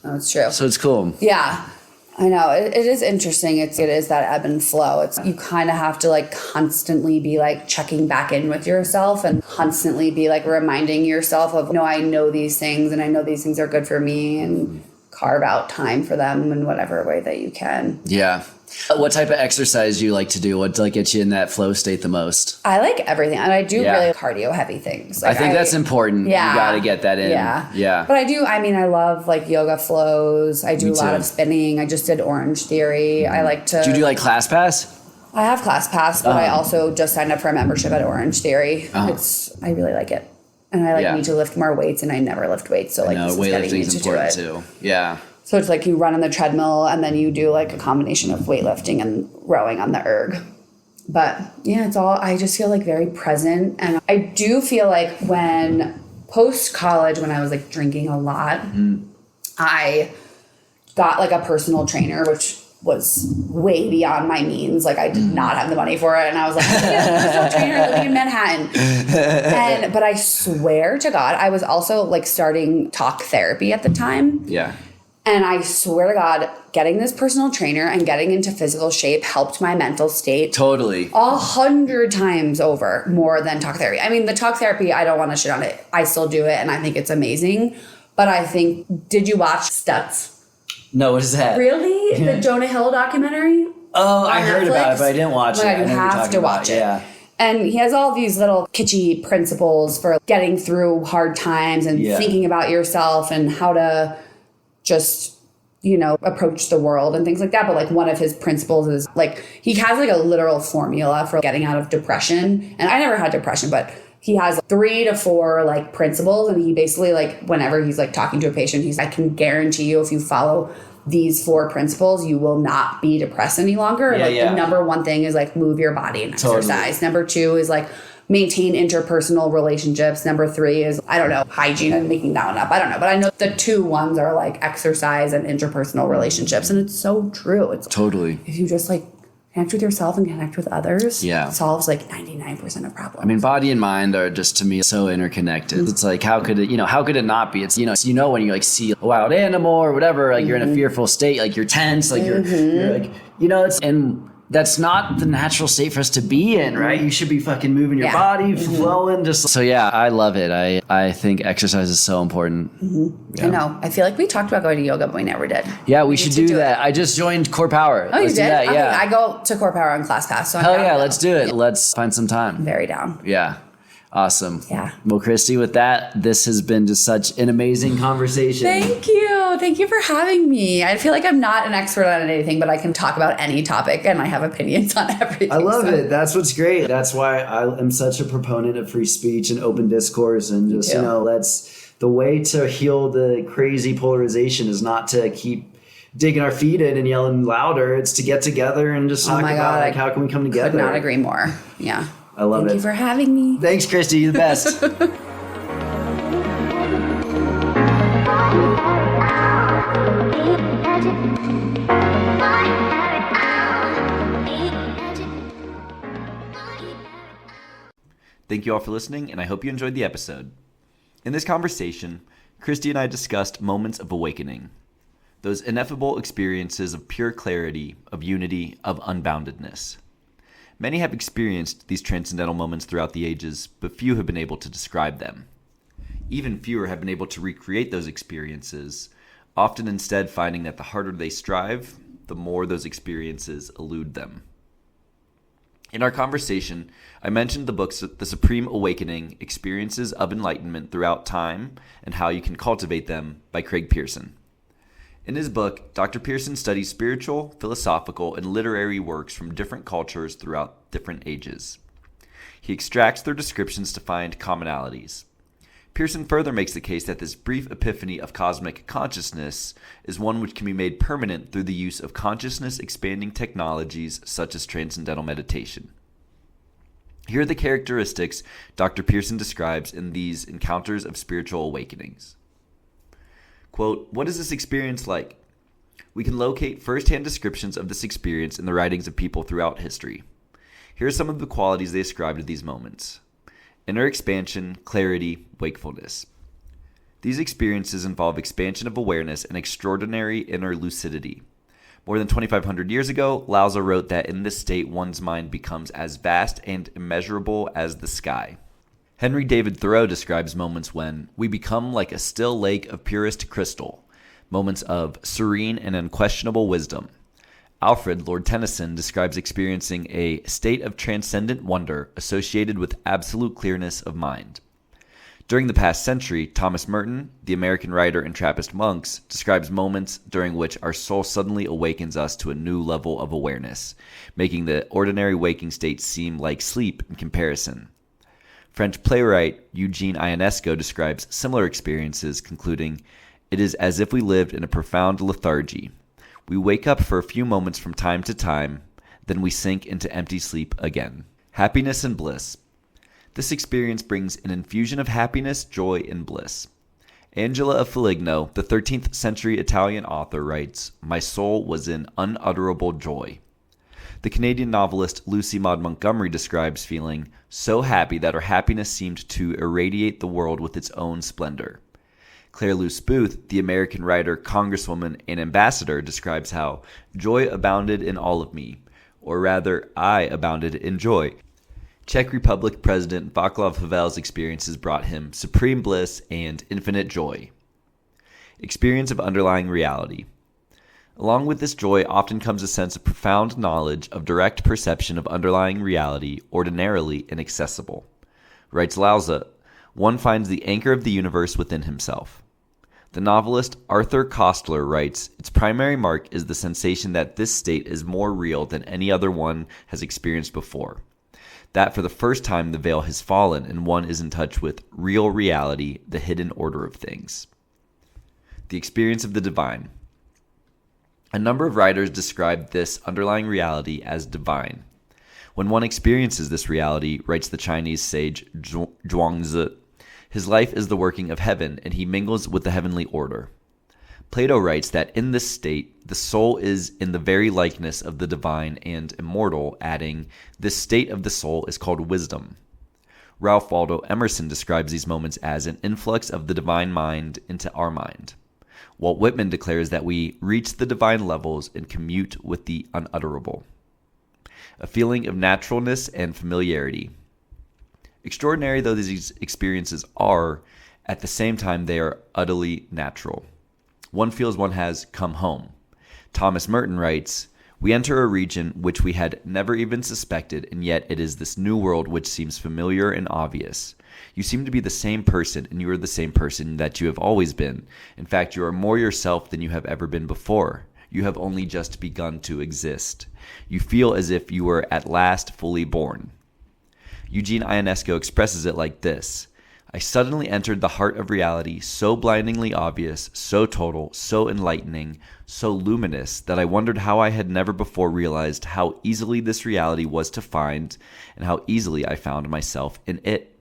that's true. So it's cool. Yeah. I know it is interesting. It is that ebb and flow. It's you kind of have to like constantly be like checking back in with yourself and constantly be like reminding yourself of, I know these things and I know these things are good for me, and carve out time for them in whatever way that you can. Yeah. What type of exercise do you like to do? What like gets you in that flow state the most? I like everything. And I do really cardio heavy things. Like I think that's important. Yeah. You got to get that in. Yeah. Yeah. But I love like yoga flows. I do a lot of spinning. I just did Orange Theory. I like to. Do you do like ClassPass? I have ClassPass, but I also just signed up for a membership at Orange Theory. I really like it. And I need to lift more weights, and I never lift weights. So like this is getting me to do it. Too. Yeah. So it's like you run on the treadmill and then you do like a combination of weightlifting and rowing on the erg. But yeah, it's all, I just feel like very present. And I do feel like when post-college, when I was like drinking a lot, I got like a personal trainer, which was way beyond my means. Like I did not have the money for it. And I was like, yeah, personal trainer living in Manhattan. But I swear to God, I was also like starting talk therapy at the time. Yeah. And I swear to God, getting this personal trainer and getting into physical shape helped my mental state. Totally. 100 times over more than talk therapy. I mean, the talk therapy, I don't want to shit on it. I still do it and I think it's amazing. But I think, did you watch Stutz? No, what is that? Really? The Jonah Hill documentary? Oh, I heard about it, but I didn't watch it. You have to watch it. Yeah. And he has all these little kitschy principles for getting through hard times and thinking about yourself and how to just, you know, approach the world and things like that. But like one of his principles is like, he has like a literal formula for getting out of depression. And I never had depression, but he has 3 to 4 like principles. And he basically like, whenever he's like talking to a patient, I can guarantee you if you follow these 4 principles, you will not be depressed any longer. The number 1 thing is like move your body and exercise. Number 2 is like maintain interpersonal relationships. Number 3 is, I don't know, hygiene. I'm making that one up. I don't know. But I know the 2 ones are like exercise and interpersonal relationships. And it's so true. It's totally. If you just like connect with yourself and connect with others, it solves like 99% of problems. I mean, body and mind are just, to me, so interconnected. It's like, how could it not be? It's, when you like see a wild animal or whatever, like you're in a fearful state, like you're tense, like you're like, and that's not the natural state for us to be in, right? You should be fucking moving your body, flowing, just so. Yeah, I love it. I think exercise is so important. I know. I feel like we talked about going to yoga, but we never did. Yeah, we should do that. I just joined Core Power. Oh, you Let's did? do that. Yeah, I go to Core Power on ClassPass. So hell yeah, let's do it. Let's find some time. I'm very down. Yeah. Awesome. Yeah. Well, Kristy, with that, this has been just such an amazing conversation. Thank you. Thank you for having me. I feel like I'm not an expert on anything, but I can talk about any topic and I have opinions on everything. I love it. That's what's great. That's why I am such a proponent of free speech and open discourse and just, that's the way to heal the crazy polarization is not to keep digging our feet in and yelling louder. It's to get together and just talk about like, how can we come together? Could not agree more. Yeah. I love it. Thank you for having me. Thanks, Kristy. You're the best. Thank you all for listening, and I hope you enjoyed the episode. In this conversation, Kristy and I discussed moments of awakening, those ineffable experiences of pure clarity, of unity, of unboundedness. Many have experienced these transcendental moments throughout the ages, but few have been able to describe them. Even fewer have been able to recreate those experiences, often instead finding that the harder they strive, the more those experiences elude them. In our conversation, I mentioned the books The Supreme Awakening, Experiences of Enlightenment Throughout Time, and How You Can Cultivate Them by Craig Pearson. In his book, Dr. Pearson studies spiritual, philosophical, and literary works from different cultures throughout different ages. He extracts their descriptions to find commonalities. Pearson further makes the case that this brief epiphany of cosmic consciousness is one which can be made permanent through the use of consciousness-expanding technologies such as transcendental meditation. Here are the characteristics Dr. Pearson describes in these encounters of spiritual awakenings. Quote, "What is this experience like? We can locate first-hand descriptions of this experience in the writings of people throughout history. Here are some of the qualities they ascribe to these moments. Inner expansion, clarity, wakefulness. These experiences involve expansion of awareness and extraordinary inner lucidity. More than 2,500 years ago, Lao Tzu wrote that in this state one's mind becomes as vast and immeasurable as the sky. Henry David Thoreau describes moments when we become like a still lake of purest crystal, moments of serene and unquestionable wisdom. Alfred Lord Tennyson describes experiencing a state of transcendent wonder associated with absolute clearness of mind. During the past century, Thomas Merton, the American writer and Trappist monks, describes moments during which our soul suddenly awakens us to a new level of awareness, making the ordinary waking state seem like sleep in comparison. French playwright Eugene Ionesco describes similar experiences, concluding, It is as if we lived in a profound lethargy. We wake up for a few moments from time to time, then we sink into empty sleep again. Happiness and bliss. This experience brings an infusion of happiness, joy, and bliss. Angela of Foligno, the 13th century Italian author, writes, "My soul was in unutterable joy." The Canadian novelist Lucy Maud Montgomery describes feeling so happy that her happiness seemed to irradiate the world with its own splendor. Claire Luce Booth, the American writer, congresswoman, and ambassador, describes how joy abounded in all of me, or rather, I abounded in joy. Czech Republic President Václav Havel's experiences brought him supreme bliss and infinite joy. Experience of underlying reality. Along with this joy often comes a sense of profound knowledge of direct perception of underlying reality, ordinarily inaccessible. Writes Lausser, one finds the anchor of the universe within himself. The novelist Arthur Koestler writes, its primary mark is the sensation that this state is more real than any other one has experienced before. That for the first time the veil has fallen and one is in touch with real reality, the hidden order of things. The experience of the divine. A number of writers describe this underlying reality as divine. When one experiences this reality, writes the Chinese sage Zhuangzi, his life is the working of heaven and he mingles with the heavenly order. Plato writes that in this state, the soul is in the very likeness of the divine and immortal, adding, this state of the soul is called wisdom. Ralph Waldo Emerson describes these moments as an influx of the divine mind into our mind. Walt Whitman declares that we reach the divine levels and commute with the unutterable. A feeling of naturalness and familiarity. Extraordinary though these experiences are, at the same time they are utterly natural. One feels one has come home. Thomas Merton writes, we enter a region which we had never even suspected, and yet it is this new world which seems familiar and obvious. You seem to be the same person, and you are the same person that you have always been. In fact, you are more yourself than you have ever been before. You have only just begun to exist. You feel as if you were at last fully born. Eugene Ionesco expresses it like this. I suddenly entered the heart of reality, so blindingly obvious, so total, so enlightening, so luminous, that I wondered how I had never before realized how easily this reality was to find, and how easily I found myself in it.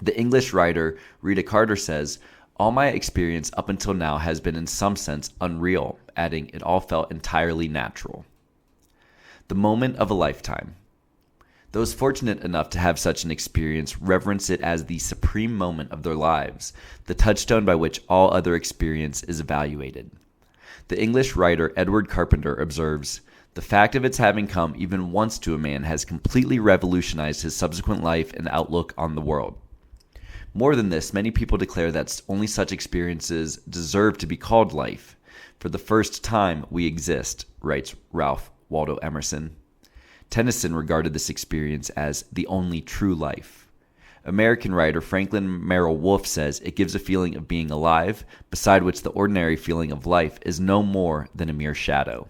The English writer Rita Carter says, all my experience up until now has been in some sense unreal, adding, it all felt entirely natural. The moment of a lifetime. Those fortunate enough to have such an experience reverence it as the supreme moment of their lives, the touchstone by which all other experience is evaluated. The English writer Edward Carpenter observes, the fact of its having come even once to a man has completely revolutionized his subsequent life and outlook on the world. More than this, many people declare that only such experiences deserve to be called life. For the first time we exist, writes Ralph Waldo Emerson. Tennyson regarded this experience as the only true life. American writer Franklin Merrill Wolfe says it gives a feeling of being alive, beside which the ordinary feeling of life is no more than a mere shadow.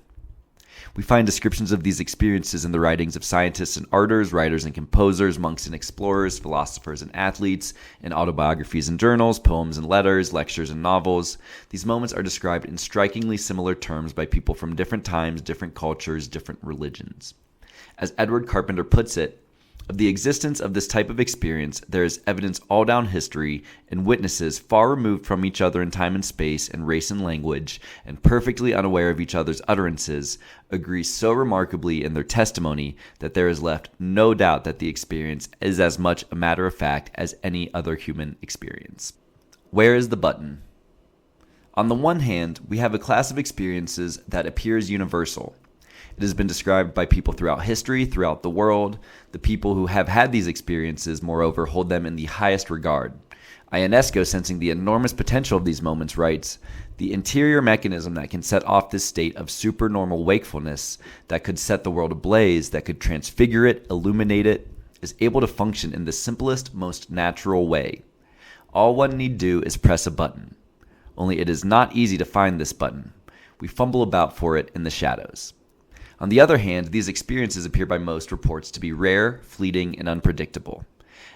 We find descriptions of these experiences in the writings of scientists and artists, writers and composers, monks and explorers, philosophers and athletes, in autobiographies and journals, poems and letters, lectures and novels. These moments are described in strikingly similar terms by people from different times, different cultures, different religions. As Edward Carpenter puts it, of the existence of this type of experience, there is evidence all down history, and witnesses far removed from each other in time and space and race and language, and perfectly unaware of each other's utterances, agree so remarkably in their testimony that there is left no doubt that the experience is as much a matter of fact as any other human experience. Where is the button? On the one hand, we have a class of experiences that appears universal. It has been described by people throughout history, throughout the world. The people who have had these experiences, moreover, hold them in the highest regard. Ionesco, sensing the enormous potential of these moments, writes, the interior mechanism that can set off this state of supernormal wakefulness, that could set the world ablaze, that could transfigure it, illuminate it, is able to function in the simplest, most natural way. All one need do is press a button. Only it is not easy to find this button. We fumble about for it in the shadows. On the other hand, these experiences appear by most reports to be rare, fleeting, and unpredictable.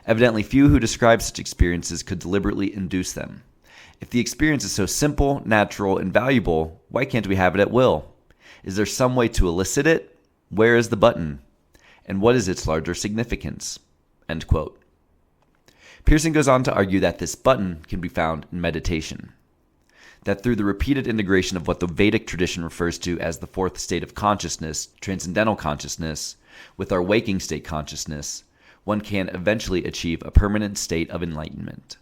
Evidently, few who describe such experiences could deliberately induce them. If the experience is so simple, natural, and valuable, why can't we have it at will? Is there some way to elicit it? Where is the button? And what is its larger significance?" End quote. Pearson goes on to argue that this button can be found in meditation. That through the repeated integration of what the Vedic tradition refers to as the fourth state of consciousness, transcendental consciousness, with our waking state consciousness, one can eventually achieve a permanent state of enlightenment.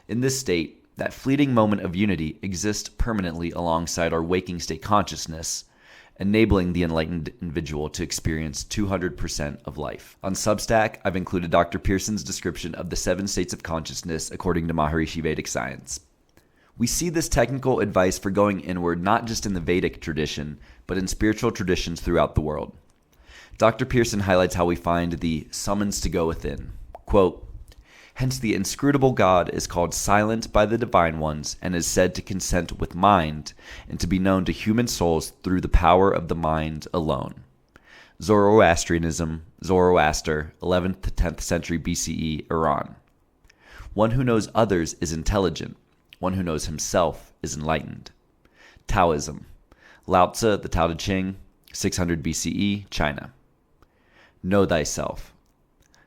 In this state, that fleeting moment of unity exists permanently alongside our waking state consciousness, enabling the enlightened individual to experience 200% of life. On Substack, I've included Dr. Pearson's description of the 7 states of consciousness according to Maharishi Vedic science. We see this technical advice for going inward not just in the Vedic tradition, but in spiritual traditions throughout the world. Dr. Pearson highlights how we find the summons to go within. Quote, "Hence the inscrutable God is called silent by the divine ones and is said to consent with mind and to be known to human souls through the power of the mind alone." Zoroastrianism, Zoroaster, 11th to 10th century BCE, Iran. "One who knows others is intelligent. One who knows himself is enlightened." Taoism, Lao Tzu, the Tao Te Ching, 600 BCE, China. "Know thyself."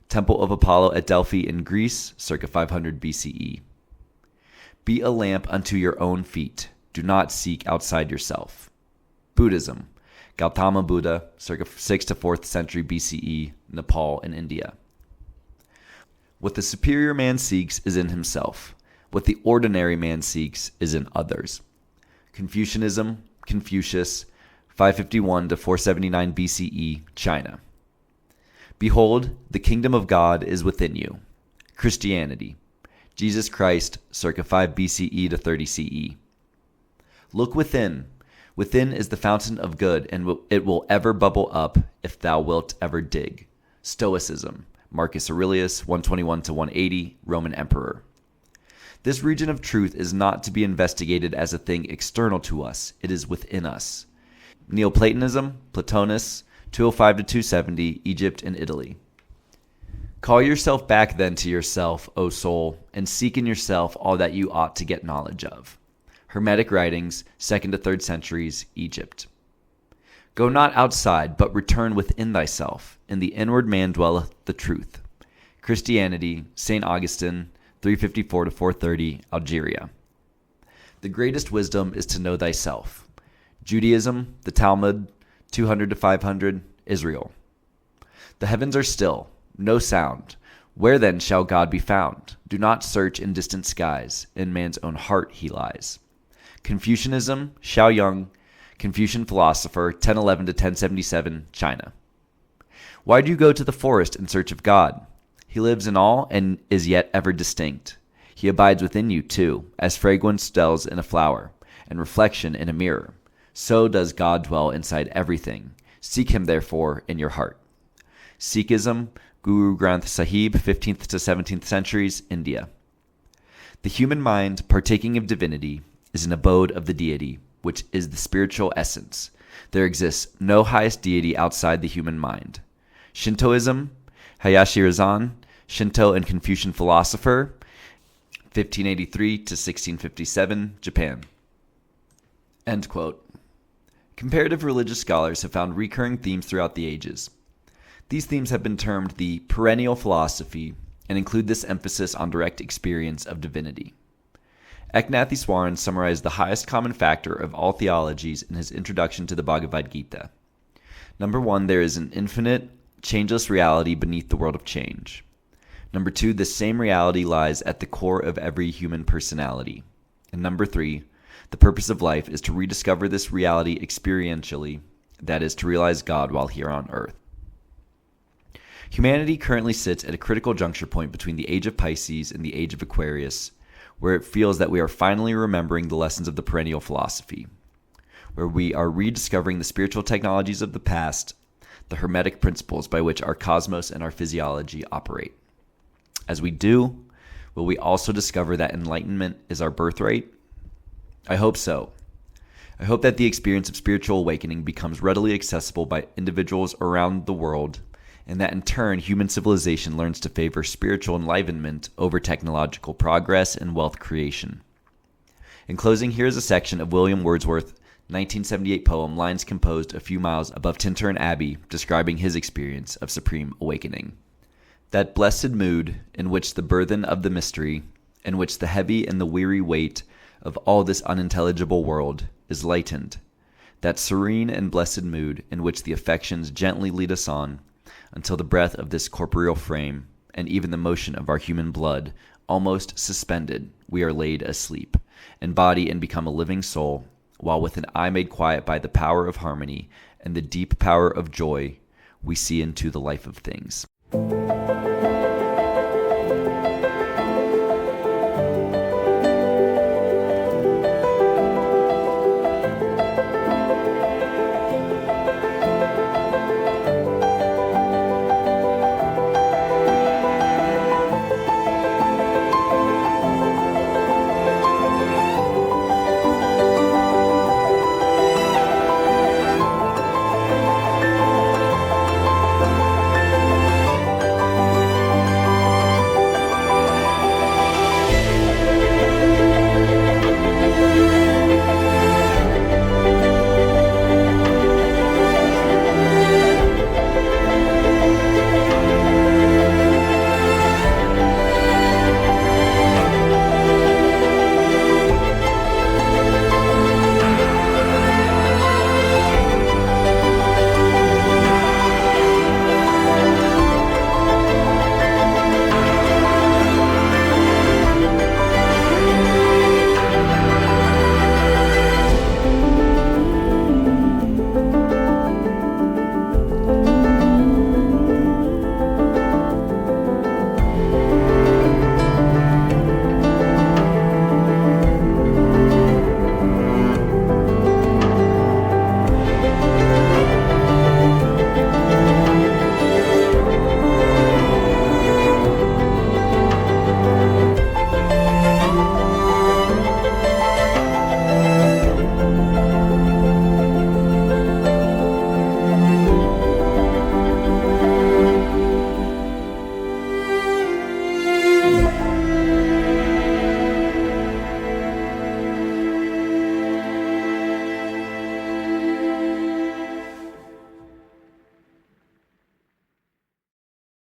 Temple of Apollo at Delphi in Greece, circa 500 BCE. "Be a lamp unto your own feet. Do not seek outside yourself." Buddhism, Gautama Buddha, circa 6th to 4th century BCE, Nepal and India. "What the superior man seeks is in himself. What the ordinary man seeks is in others." Confucianism, Confucius, 551 to 479 BCE, China. "Behold, the kingdom of God is within you." Christianity, Jesus Christ, circa 5 BCE to 30 CE. "Look within. Within is the fountain of good, and it will ever bubble up if thou wilt ever dig." Stoicism, Marcus Aurelius, 121 to 180, Roman Emperor. This region of truth is not to be investigated as a thing external to us. It is within us. Neoplatonism, Plotinus, 205 to 270, Egypt and Italy. "Call yourself back then to yourself, O soul, and seek in yourself all that you ought to get knowledge of." Hermetic writings, 2nd to 3rd centuries, Egypt. "Go not outside, but return within thyself. In the inward man dwelleth the truth." Christianity, St. Augustine, 354 to 430, Algeria. "The greatest wisdom is to know thyself." Judaism, the Talmud, 200 to 500, Israel. "The heavens are still, no sound. Where then shall God be found? Do not search in distant skies. In man's own heart he lies." Confucianism, Xiaoyang, Confucian philosopher, 1011 to 1077, China. "Why do you go to the forest in search of God? He lives in all and is yet ever distinct. He abides within you too, as fragrance dwells in a flower, and reflection in a mirror. So does God dwell inside everything. Seek him therefore in your heart." Sikhism, Guru Granth Sahib, 15th to 17th centuries, India. "The human mind, partaking of divinity, is an abode of the deity, which is the spiritual essence. There exists no highest deity outside the human mind." Shintoism, Hayashi Razan, Shinto and Confucian philosopher, 1583 to 1657, Japan. End quote. Comparative religious scholars have found recurring themes throughout the ages. These themes have been termed the perennial philosophy and include this emphasis on direct experience of divinity. Eknatheswaran summarized the highest common factor of all theologies in his introduction to the Bhagavad Gita. Number 1, there is an infinite, changeless reality beneath the world of change. Number 2, this same reality lies at the core of every human personality. And number 3, the purpose of life is to rediscover this reality experientially, that is, to realize God while here on earth. Humanity currently sits at a critical juncture point between the age of Pisces and the age of Aquarius, where it feels that we are finally remembering the lessons of the perennial philosophy, where we are rediscovering the spiritual technologies of the past, the hermetic principles by which our cosmos and our physiology operate. As we do, will we also discover that enlightenment is our birthright? I hope so. I hope that the experience of spiritual awakening becomes readily accessible by individuals around the world, and that in turn human civilization learns to favor spiritual enlivenment over technological progress and wealth creation. In closing, here is a section of William Wordsworth's 1978 poem, Lines Composed a Few Miles Above Tintern Abbey, describing his experience of supreme awakening. That blessed mood in which the burthen of the mystery, in which the heavy and the weary weight of all this unintelligible world is lightened, that serene and blessed mood in which the affections gently lead us on, until the breath of this corporeal frame, and even the motion of our human blood, almost suspended, we are laid asleep, in body and become a living soul, while with an eye made quiet by the power of harmony and the deep power of joy, we see into the life of things.